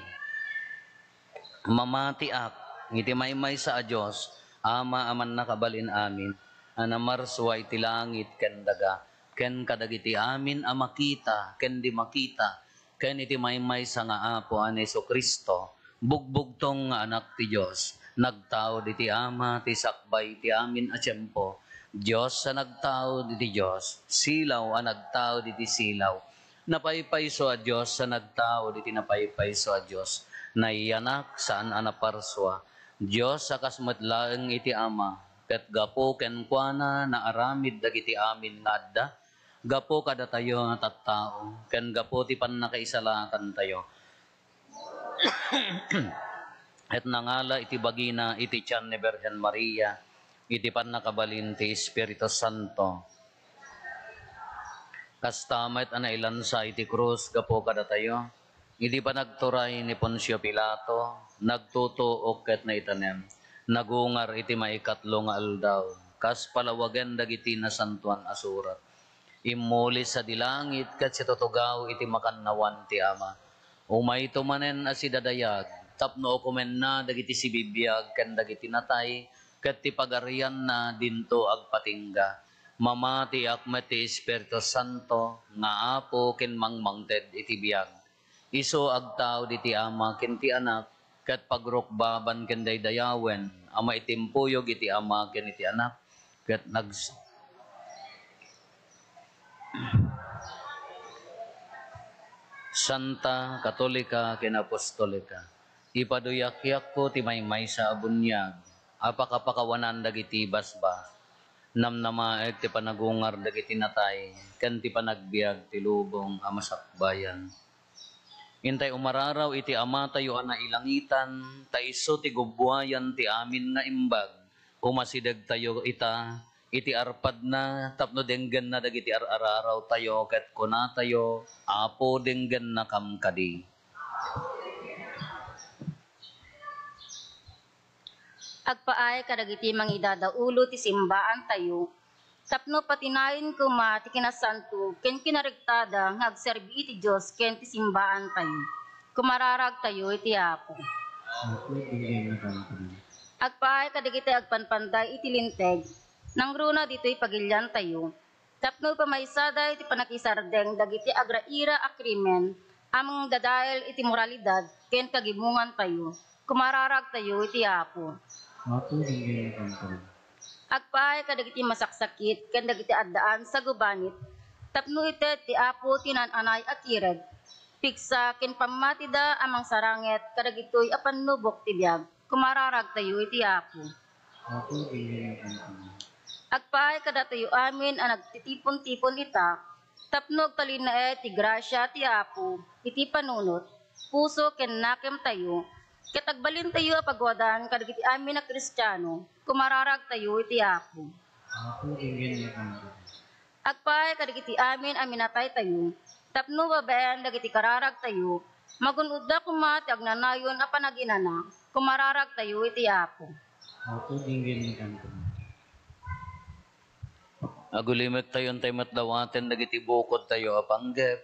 B: Mamati ak. Ngiti may sa Diyos, ama aman nakabalin amin, anamarsway ti langit ken daga, ken kadagiti amin amakita, ken di makita, ken iti may sa nga Apo an Jesu-Kristo, bugbugtong nga anak ti Diyos, nagtao diti ama, ti sakbay ti amin a tiyempo, Diyos sa nagtao diti Diyos, silaw a nagtao diti silaw, napaypayso a Diyos sa nagtao diti napaypayso a Diyos, naiyanak saan anaparswa, Diyos sa kasmatlaeng iti ama, ket gapo ken kuana na aramid dagiti amin nga adda, gapo kada tayo nga tattao, ken gapo ti pannakaisalakan tayo. Et nangala iti bagina iti tiyan ni Virgen Maria, iti pannakabalin ti Espiritu Santo. Kastamet anailansa iti krus gapo kada tayo. Hindi pa nagturay ni Poncio Pilato, nagtutuok ket na itanem, nagungar iti maikatlo nga aldaw, kas palawagan dagiti na santuan asurat. Imuli sa dilangit ket situtugaw iti makannawan ti ama. Umay tumanen asidadayag, tapno kumen na dagiti sibibiyag ken dagiti natay, ket ti pagarian na dinto agpatingga. Mamati akmet ti Espiritu Santo, nga Apo ken mangmangted iti biyag. Iso agtao diti ama ken ti anak, ket pagrukbaban ken daydayawen, ama itimpuyog iti ama ken iti anak, ket Santa Katolika ken Apostolika. Ipaduyak-yak ko ti maymay sa abunyag, apakapakawanan dagiti basbas, namnamaek ti panagungar dagiti natay, ken ti panagbiag ti lubong a masakbayan. Intay umararaw iti ama tayo ana ilangitan, taiso ti gubwayan ti amin na imbag, umasideg tayo iti arpad na, tapno denggan na dagiti araraw tayo, ket kuna tayo, Apo denggan na kamkadi.
D: Agpaay kadagiti mangidadaulo ti simbaan tayo, tapno patinayin ko ti kinasanto, ken kinaregtada nga agserbi iti Diyos ken ti simbaan tayo. Kumararag tayo iti Apo. Agpaay kadagiti agpanpanday iti linteg, nang runa dito'y pagilyan tayo. Tapno pamaysada iti panakisardeng dagiti agraira a krimen, amang dadael iti moralidad ken kagimungan tayo. Kumararag tayo iti Apo. Agpaay kadagiti masaksakit ken dagiti addaan sa gubanit, tapno ite ti Apo tinananay at ireg, piksa ken pammatida amang saranget kadagitoy a pannubok ti biag, kumararag tayo iti Apo.
A: Ako din ang
D: Agpahay kadatayo amin ang nagtitipon-tipon ita, tapnog talina ti grasya ti Apo, iti panunot, puso ken nakem tayo, katagbalin tayo pagwadan kadagiti amin na Kristiyano, kumararag tayo iti Apo.
A: Ako din ang
D: Agpahay kadagiti amin aminatay tayo, tapno babaen dagiti kararag tayo, magunudda kumati agnanayon a panaginana, kumararag tayo iti Apo.
A: Ako din ang
B: Agulimet tayon tayo matlawaten dagiti bukod tayo apanggep.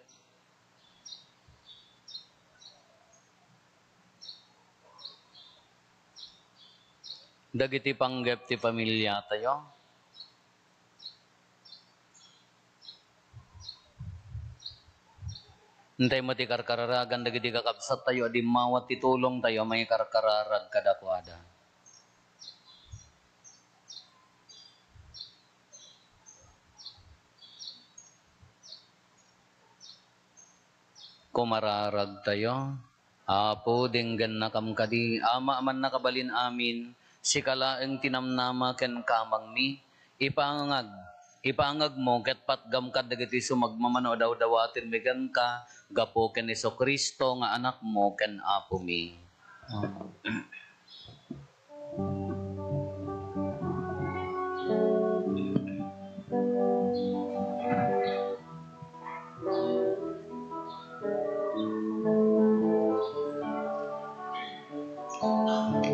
B: Dagiti panggep ti pamilya tayo. Hintay mo ti karkararagan dagiti kakabsat tayo di mawat ti tulong tayo may karkararag kadakwada. Kumararag tayo. Apo dinggan na kamkadi, ama man nakabalin amin, si kalaeng tinamnama ken kamang mi, ipangag mo ket patgam kad dagiti sumagmamano daw dawatin megan ka, gapo ken Hesus Kristo nga anak mo ken apo mi.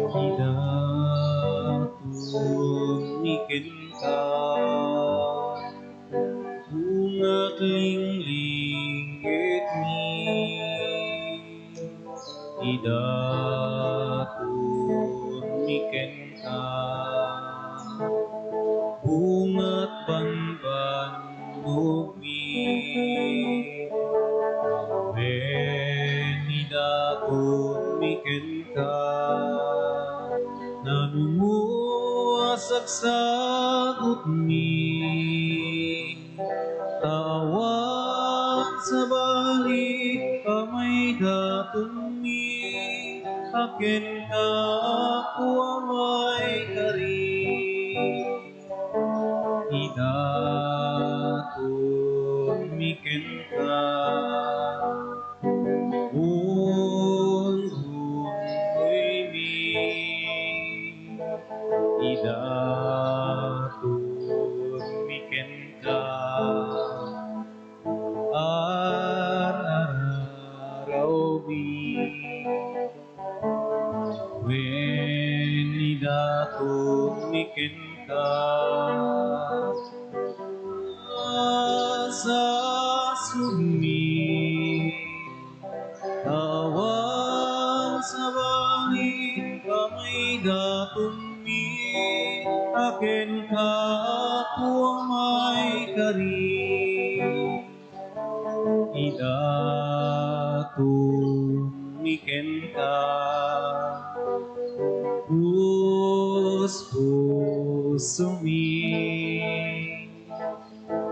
A: Idatunikin ka, bungat linglingit ni. Idatunikin ka, bungat banbanug mi. Idatunikin ka, nanumuasagsagot mi, tawan sa balik amay daton mi, akin ka ako amay kari. Idatunikin ka, idatunikin ka, araw mi. When idatunikin ka, sa sumi, tawan sa bangin kamay daton mi, akin ka ako amay kari. Idatunikin ka, puso mi.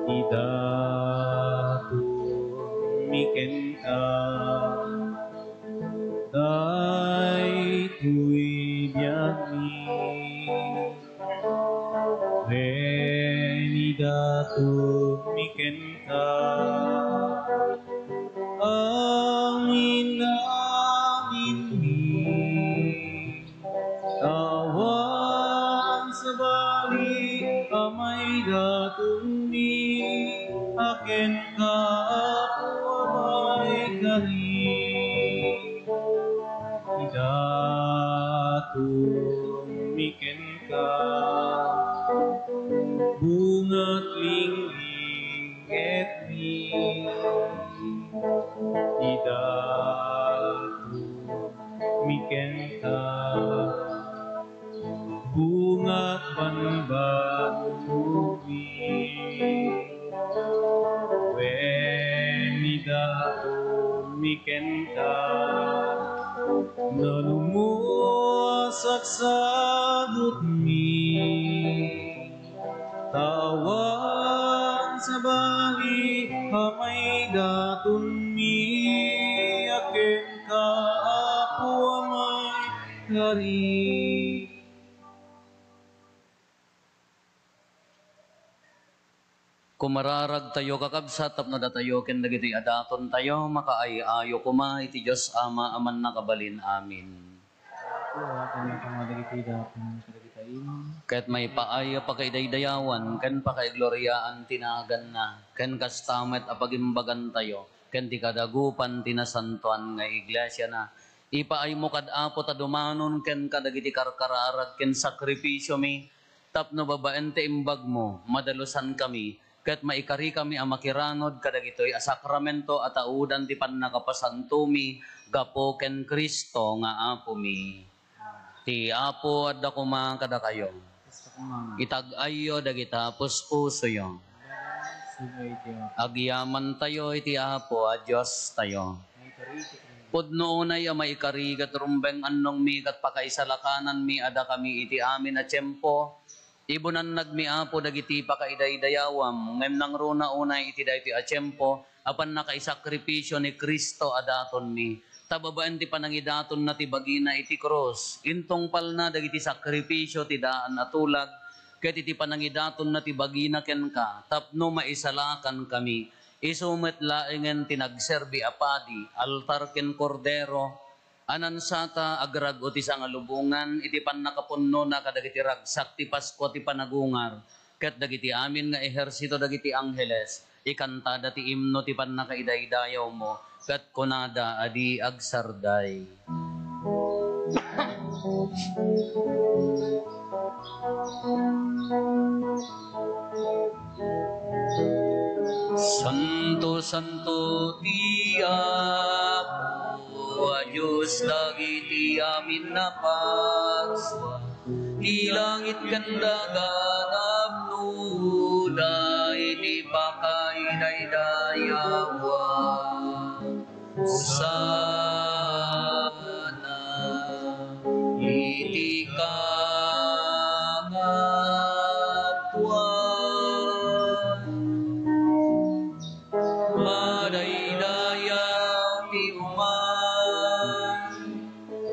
A: Idatunikin ka, daytoy biag mi. When idatunikin ka, amin amin mi, tawan sa balik amay daton mi, akin ka ako amay kari. Idatunikin ka, bungat linglingit mi. Idatunikin ka, bungat banbanug mi. When idatunikin ka, nanumuasagsagot mi, tawan sa balik amay daton mi, akin ka ako amay kari.
B: Kumararag tayo kakabsat, tapno da tayo, ken dagiti adaton tayo, makaayayo kuma, iti Diyos Ama, aman nakabalin, amin. Kahit may paaya pa kay daydayawan, ken pa kay gloryaan tinagan na, ken kastamet apagimbagan tayo, ken ti kadagupan tinasantuan nga iglesia na. Ipaay mo kadapo ta dumanon, ken kadagiti karkararag, ken sakripisyo mi, tapno babaen ti imbag mo, madalusan kami, ket maikari kami ang makiranod kadagitoy a sakramento at audan ti pannakapasantumi, gapo ken Kristo nga apo mi. Ti apo adda kuma kada kayo. Itag-ayo dagita puspuso yo. Agyaman tayo iti apo a Dios tayo. Pudno unay a maikarigat rumbeng annong mi kat pakaisalakanan mi ada kami iti amin a tiyempo. Ibunan nagmiapo dagiti pakaidaydayawam ngem nang runa unay iti dayti a tiyempo apan nakaisakripisyo ni Kristo adaton mi. Tababaan ti panangidaton na ti bagina iti cross. Intong palna dagiti sakripisyo ti daan atulag ket iti panangidaton na ti bagina ken ka tapno maisalakan kami. Isumet laengen tinagserbi apadi altar ken kordero anansata agrag o ti sangalubungan iti pannakapunno na kadagiti ragsak ti Pasko ti panagungar ket dagiti amin nga ehersito dagiti angheles ikantada ti imno ti pannakaidaydayaw mo ket kunada adi agsarday. Santo Santo ti Apo a Diyos dagiti amin na pagswa ti langit kandagan abnuda iti pakaidaydayawa Hosana iti kangatuan madaydayaw ti uman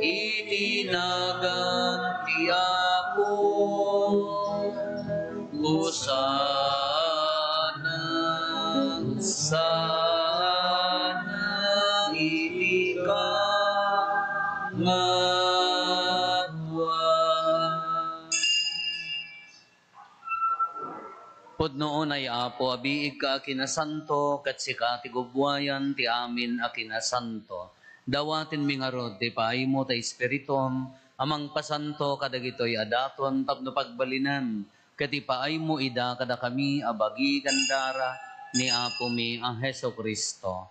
B: itinagan ti Apo Hosana sana iti kangatuan. Pudnoon ay Apo, abiig ka akinasanto, kat sika ti gubwayan ti amin akinasanto. Dawatin mi nga rod, ti paay mo ta espiritom, amang pasanto kadagitoy adaton tapno pagbalinan, kat ipaay mo ida kada kami abagi gandara ni Apo mi ang Heso Kristo.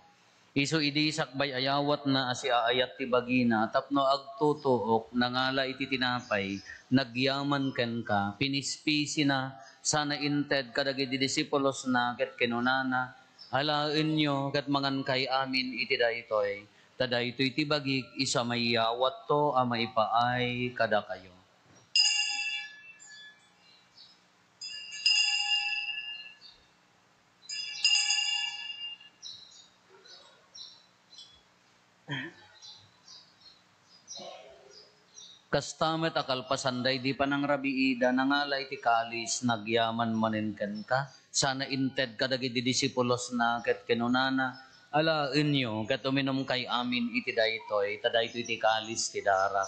B: Isu idi sakbay ayawat na asiaayat ti bagina tapno agtutuok nangala iti tinapay nagyaman ken ka pinispisi na sana inted kadagiti disipulos na ket kinunana halaen nyo ket mangan kay amin iti daytoy tadaytoy ti bagik isa mayawat to a maipaay kada kayo. Kastamet akalpasanday di pa nang rabiida nangalay ti kalis nagyaman maninken ka sana inted kadagiti disipulos na ket kinunana alaen nyo ket uminom kay amin iti daytoy tadaytoy ti kalis ti dara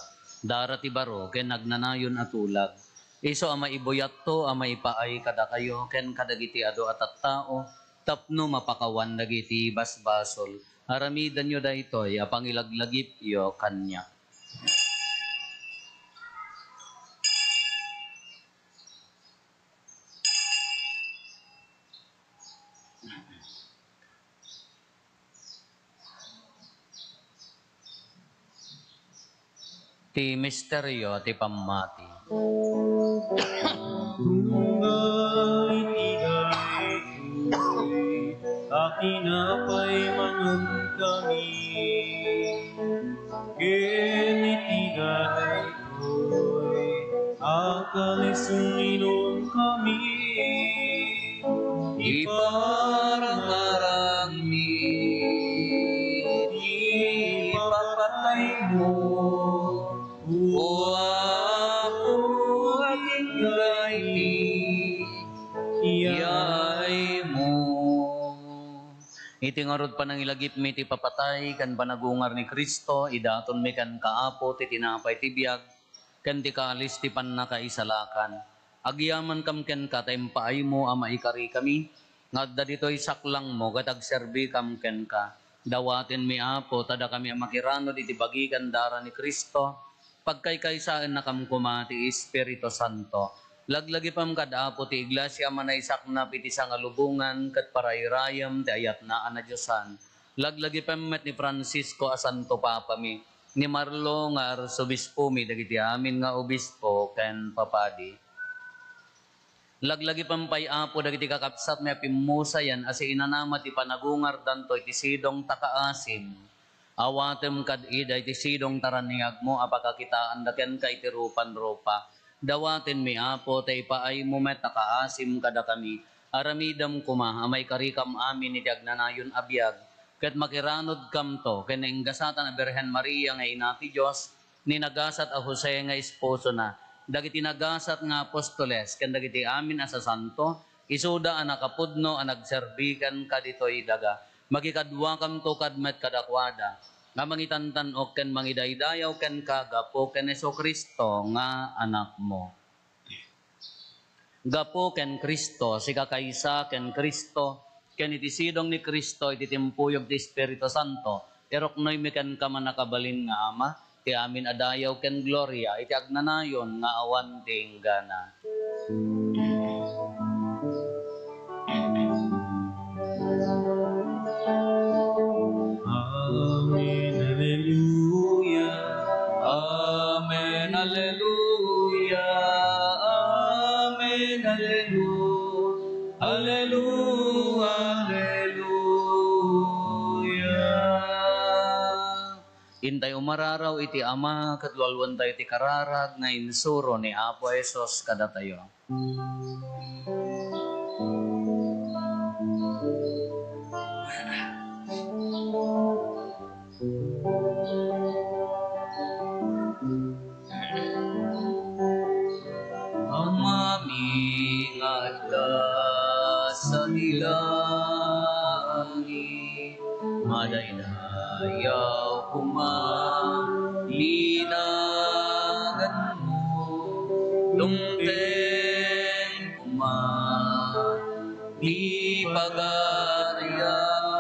B: ti baro ken nagnanayon atulag iso ama ibuyat to ama ipaay kada kayo ken kadagiti adu at tao tapno mapakawan dagiti basbasol aramidan nyo daytoy apang ilaglagip yo kanya. Ti misteryo ti pammati.
A: Tunggay tigay akinapay manon kami kinitigay ko'y akalisuninom kami
B: Iparang-arang mi ipapatay mo o ako aking gaiti iyay mo Iti ngarod pa nang ilagip mi ti papatay, kan panagungar ni Kristo, idaton mi kan kaapo, ti tinapay ti biyag, kan ti kaalis ti pannakaisalakan. Agyaman kam ken ka, taimpaay mo, ama ikari kami, ngadda dito'y saklang mo, gatag serbi kam ken ka. Dawatin mi apo, tada kami amakirano, iti bagikan dara ni Kristo, pagkaykaysaan na kam kuma ti Espiritu Santo. Laglagi pam kadapo ti iglesia manaysak na piti sa ngalubungan kat parayrayam ti ayat na ana Diyosan. Laglagi pam met ni Francisco a Santo Papa mi, ni Marlo nga arsobispo mi dagiti amin nga obispo ken papadi. Laglagi pam pay apo dagiti kakapsat mi apimusa yan as inanama ti panagungar danto iti sidong takaasim. Awatem kad ida iti sidong taraniag mo apakakitaan daken ka iti rupan-rupa. Dawatin mi apo, tay paay mo met nakaasim kada kami. Aramidam kuma, amay karikam amin iti agnanayon abiyag. Ket makiranod kam to, ken inggasatan a Birhen Maria nga inati Diyos, ninagasat a Jose nga esposo na. Dagiti nagasat nga apostoles, ken dagiti amin asa santo, isuda a nakapudno a nagserbikan kaditoy daga. Magikadwa kam to kadmet kadakwada. Nga mangitantan o ken mangidaydayaw ken kagapo ken Jesucristo nga anak mo. Gapo ken Kristo, si kakaysa ken Kristo, ken iti sidong ni Kristo, iti timpuyog ti Espiritu Santo, eroknoy mi ken kaman nakabalin nga ama, ti amin adayaw ken gloria, iti agnanayon nga awan ti inggana.
A: Amen, Alleluia. Amen, Alleluia. Amen, Alleluia. Alleluia, Alleluia.
B: Intay umararaw iti ama, katlualwan tayo iti kararag, nga insuro ni Apo Esos kada tayo. Amami ngadda sa dilangit, madaydayaw kumalinagan mo, tungteng di pagariang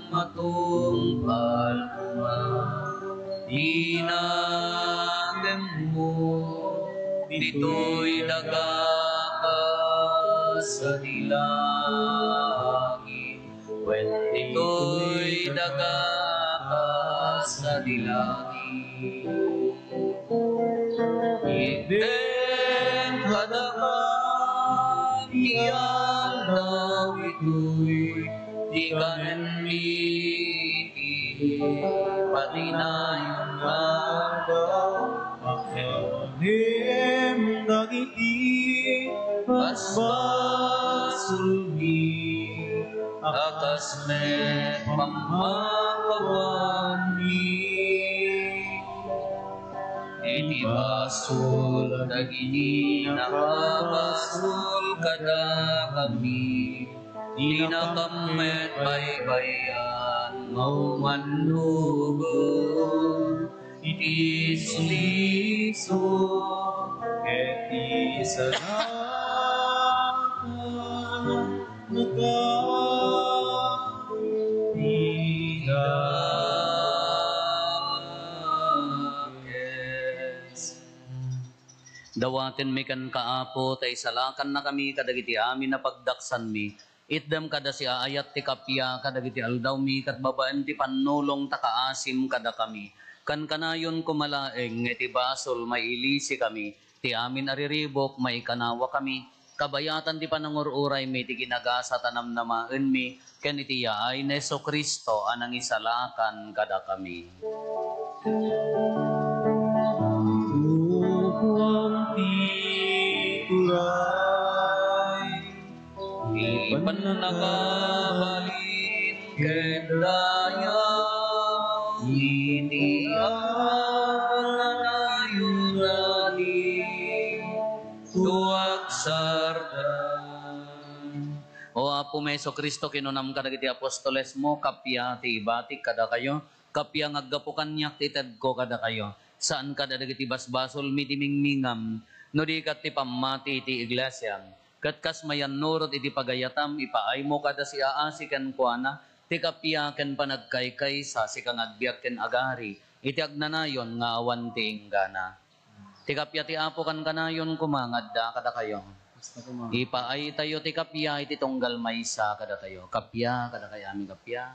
B: matungkal dinagem mo, dito'y nagaka sa dilangit, dito'y nagaka sa dilangit. Iden kadaka iyan daw ito'y di kanenmiti, pati na yung daw
A: Ahem dagiti basbasulmi, akas met pammakawani.
B: Iti basul dagini nakabasul kada kami, di nakamet baybayan maumanlugon, iti suliso
A: Eti sanatan
B: dawaten mi kan kaapo, tay salakan na kami kadagiti amin na pagdaksan mi. Itdam kada si aayat ti kapya, kadagiti aldaw mi, kat babaan ti panulong takaasim kada kami. Kan kanayon kumalaeng, iti basol mailisi kami, ti amin ariribok, may kanawa kami. Kabayatan ti panangururay mi, ti ginagasa tanam namaen mi, ken iti yaay na Jesucristo, anang isalakan kada kami.
A: Tuhuang tituray,
B: Di pananakabalin kendaya, iti anayunani, tuwag sardan. O O Apo Meso Kristo, kinunam ka dagiti apostoles mo, kapya ti ibatik kada kayo, kapya ngaggapukan niyak ti ko kada kayo. Saan kada dagiti basbasol mitimingmingam, no di kat ti pamati ti iglesia. Katkas mayan nurot iti pagayatam, ipaay mo kada si aasi kan kuana, ti kapya ken panagkaykay sa si kang agbiag ken agari, iti agnanayon nga awan ti inggana. Ti kapya ti Apo kan kanayon kumangadda kada kayo. Ipaay tayo ti kapya iti tunggal maysa kada tayo. Kapya kada kaya aming kapya.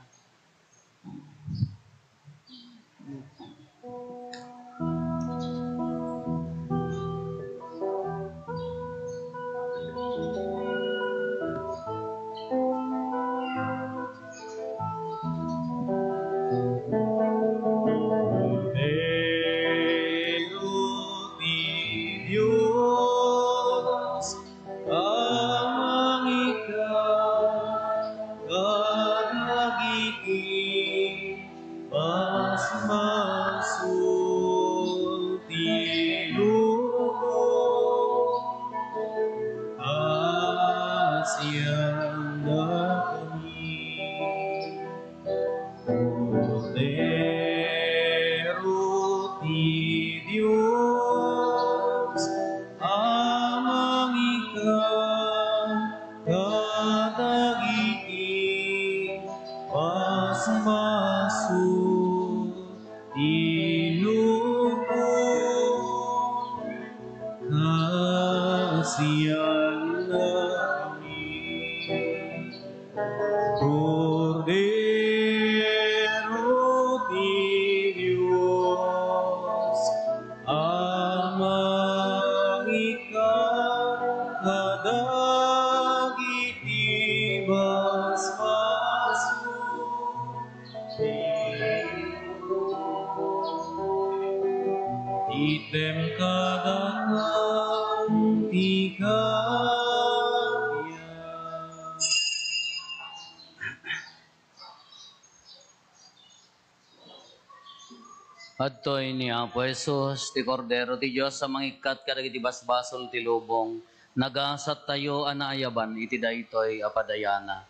B: Adtoy ni Apo Jesus, ti Kordero ti Diyos sa mangikat kadagiti basbasol ti lubong, nagasat tayo anaayaban iti daytoy apadayana.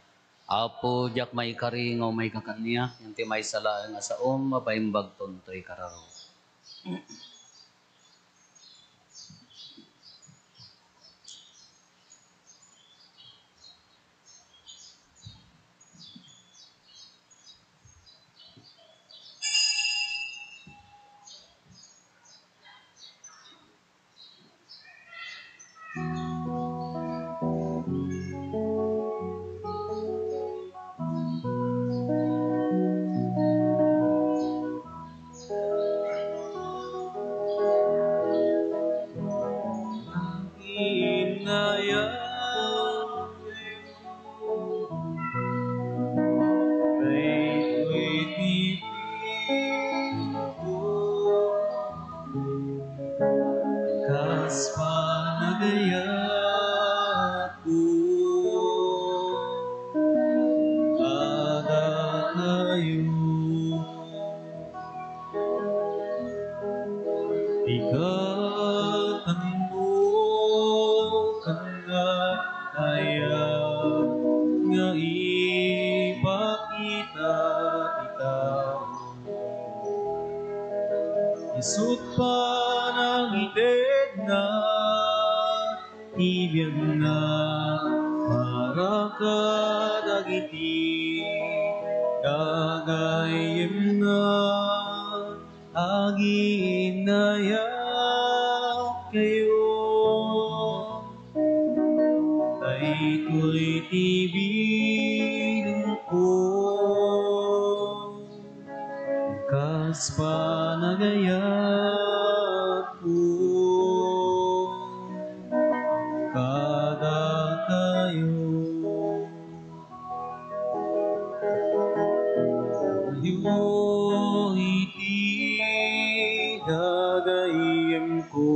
B: Apo jak may karing o may kakanya, yung ti may sala nga sa mapaimbag tontoy kararo.
A: Isut panangited na ibig na para kadagiti kagayem na aginaya kayo daytoy tibiling ko kas panagayat ko kada kayo yo iti gagayem ko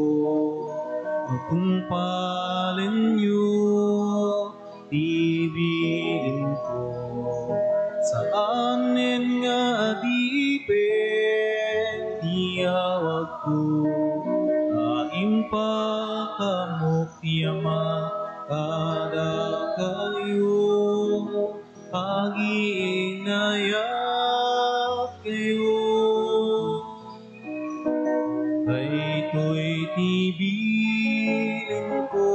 A: kung palin nyo tibiin ko saanin nga adipen tiyawag ko kaimpa kamok tiyama kada kayo Agi-inayat kayo. Daytoy tibilin ko,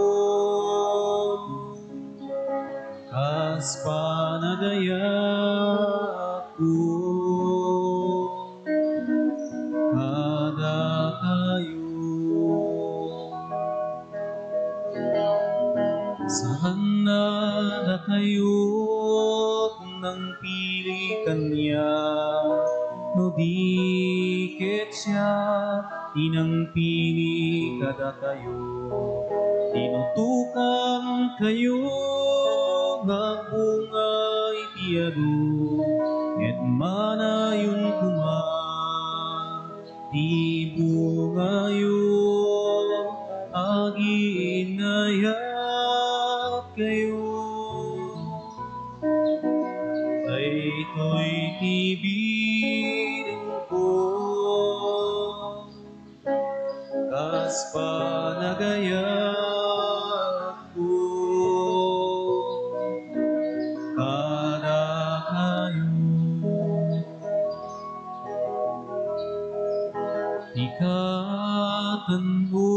A: kas panagayat ko, kada kayo. Saan na kayo't nang pili kanya, no di ket siya inang pili kada kayo. Tinutukan kayo nga bungay tiyado, et manayon kuma di bungayo. Agi-inayat kayo. Daytoy tibilin ko, kas panagayat ko, kada kayo. Ikatan mo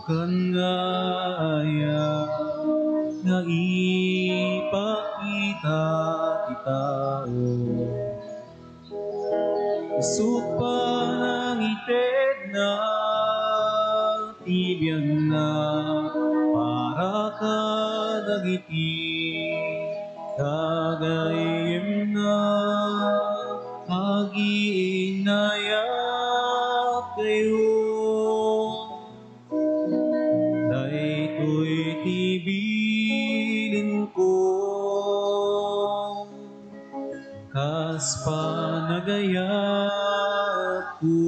A: kan ngaya nga ipakita kitao. Isut panangited na tibyan na para kadagiti kagayem na. Agi-inayat kayo. Daytoy tibilin ko, kas panagayat ko,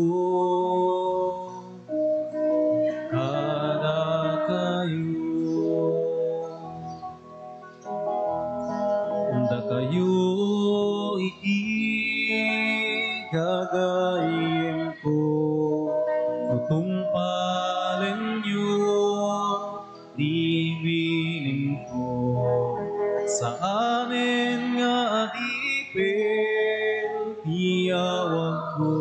A: kada kayo. Unda kayo iti gagayem ko, tutumpalen nyo dibilin ko. Sa amin nga adipin tiyawag ko,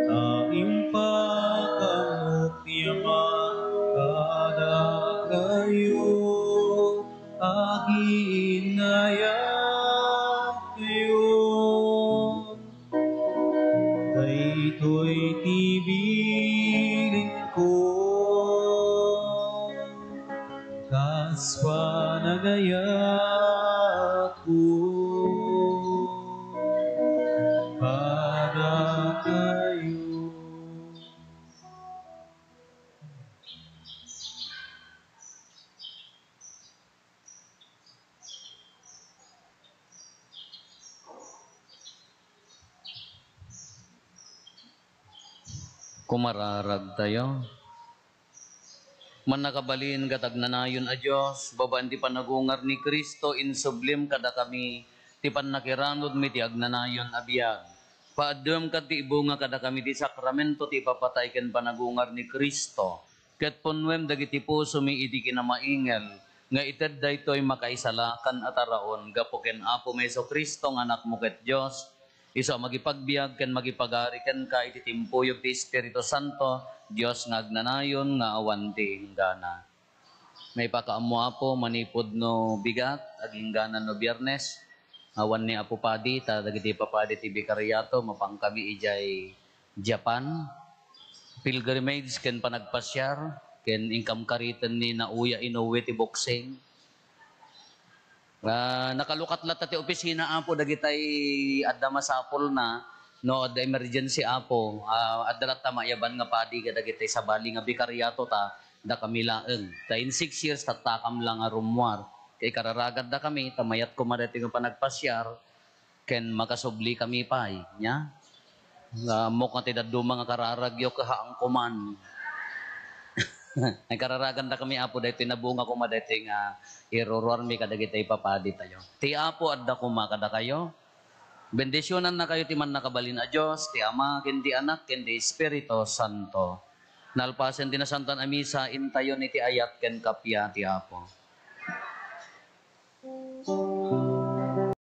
A: taim pakamot yaman kada kayo. Agi-inayat kayo. Daytoy tibilin ko, kas panagayat ko, kada kayo.
B: Kumararag tayo. Man nakabalin katag nanayon a Diyos, babaan ti panagungar ni Kristo, in sublim kada kami, ti panakiranod mi ti agnanayon a biyag. Paadem kat ti ibunga kada kami ti sakramento ti papatay ken panagungar ni Kristo. Ket punwem dagiti puso mi iti kinamaingel, nga ited daytoy makaisalakan at araon, gapo ken Apo Meso Kristo nga anak mo ket Diyos, iso magipagbiag ken magipagari ken ka iti timpuyog ti Espiritu Santo, Dios nga agnanayon nga awan ti hinggana. May pakaammo Apo manipod no bigat ag hinggana no Biyernes. Awan ni Apo Padi ta dagiti papadi ti Bikaryato mapangkami ijay Japan. Pilgrimage ken panagpasyar ken ingkam karitan ni nauya inuwi ti boxing. Nakalukat lata ti opisina Apo dagitay adda masapol na no adda emergency Apo adda ta mayaban nga padi kadagitay sa bali nga Bikaryato ta da kami laeng ta in 6 years tatakam lang nga rumwar kay kararagad da kami tamayat ko madati nga panagpasyar ken makasubli kami pay nya mo nga ti daddo mga kararagyo kahaang kuman. Ay kararagan da kami Apo daytoy nabunga ko madaytoy nga iroror mi kadagitay papadi tayo. Ti Apo adda kuma kada kayo. Bendisyonan na kayo ti man nakabalin a Dios, ti Ama ken ti Anak ken ti Espiritu Santo. Nalpasen ti nasantan a misa intayon iti ayat ken kapya ti Apo.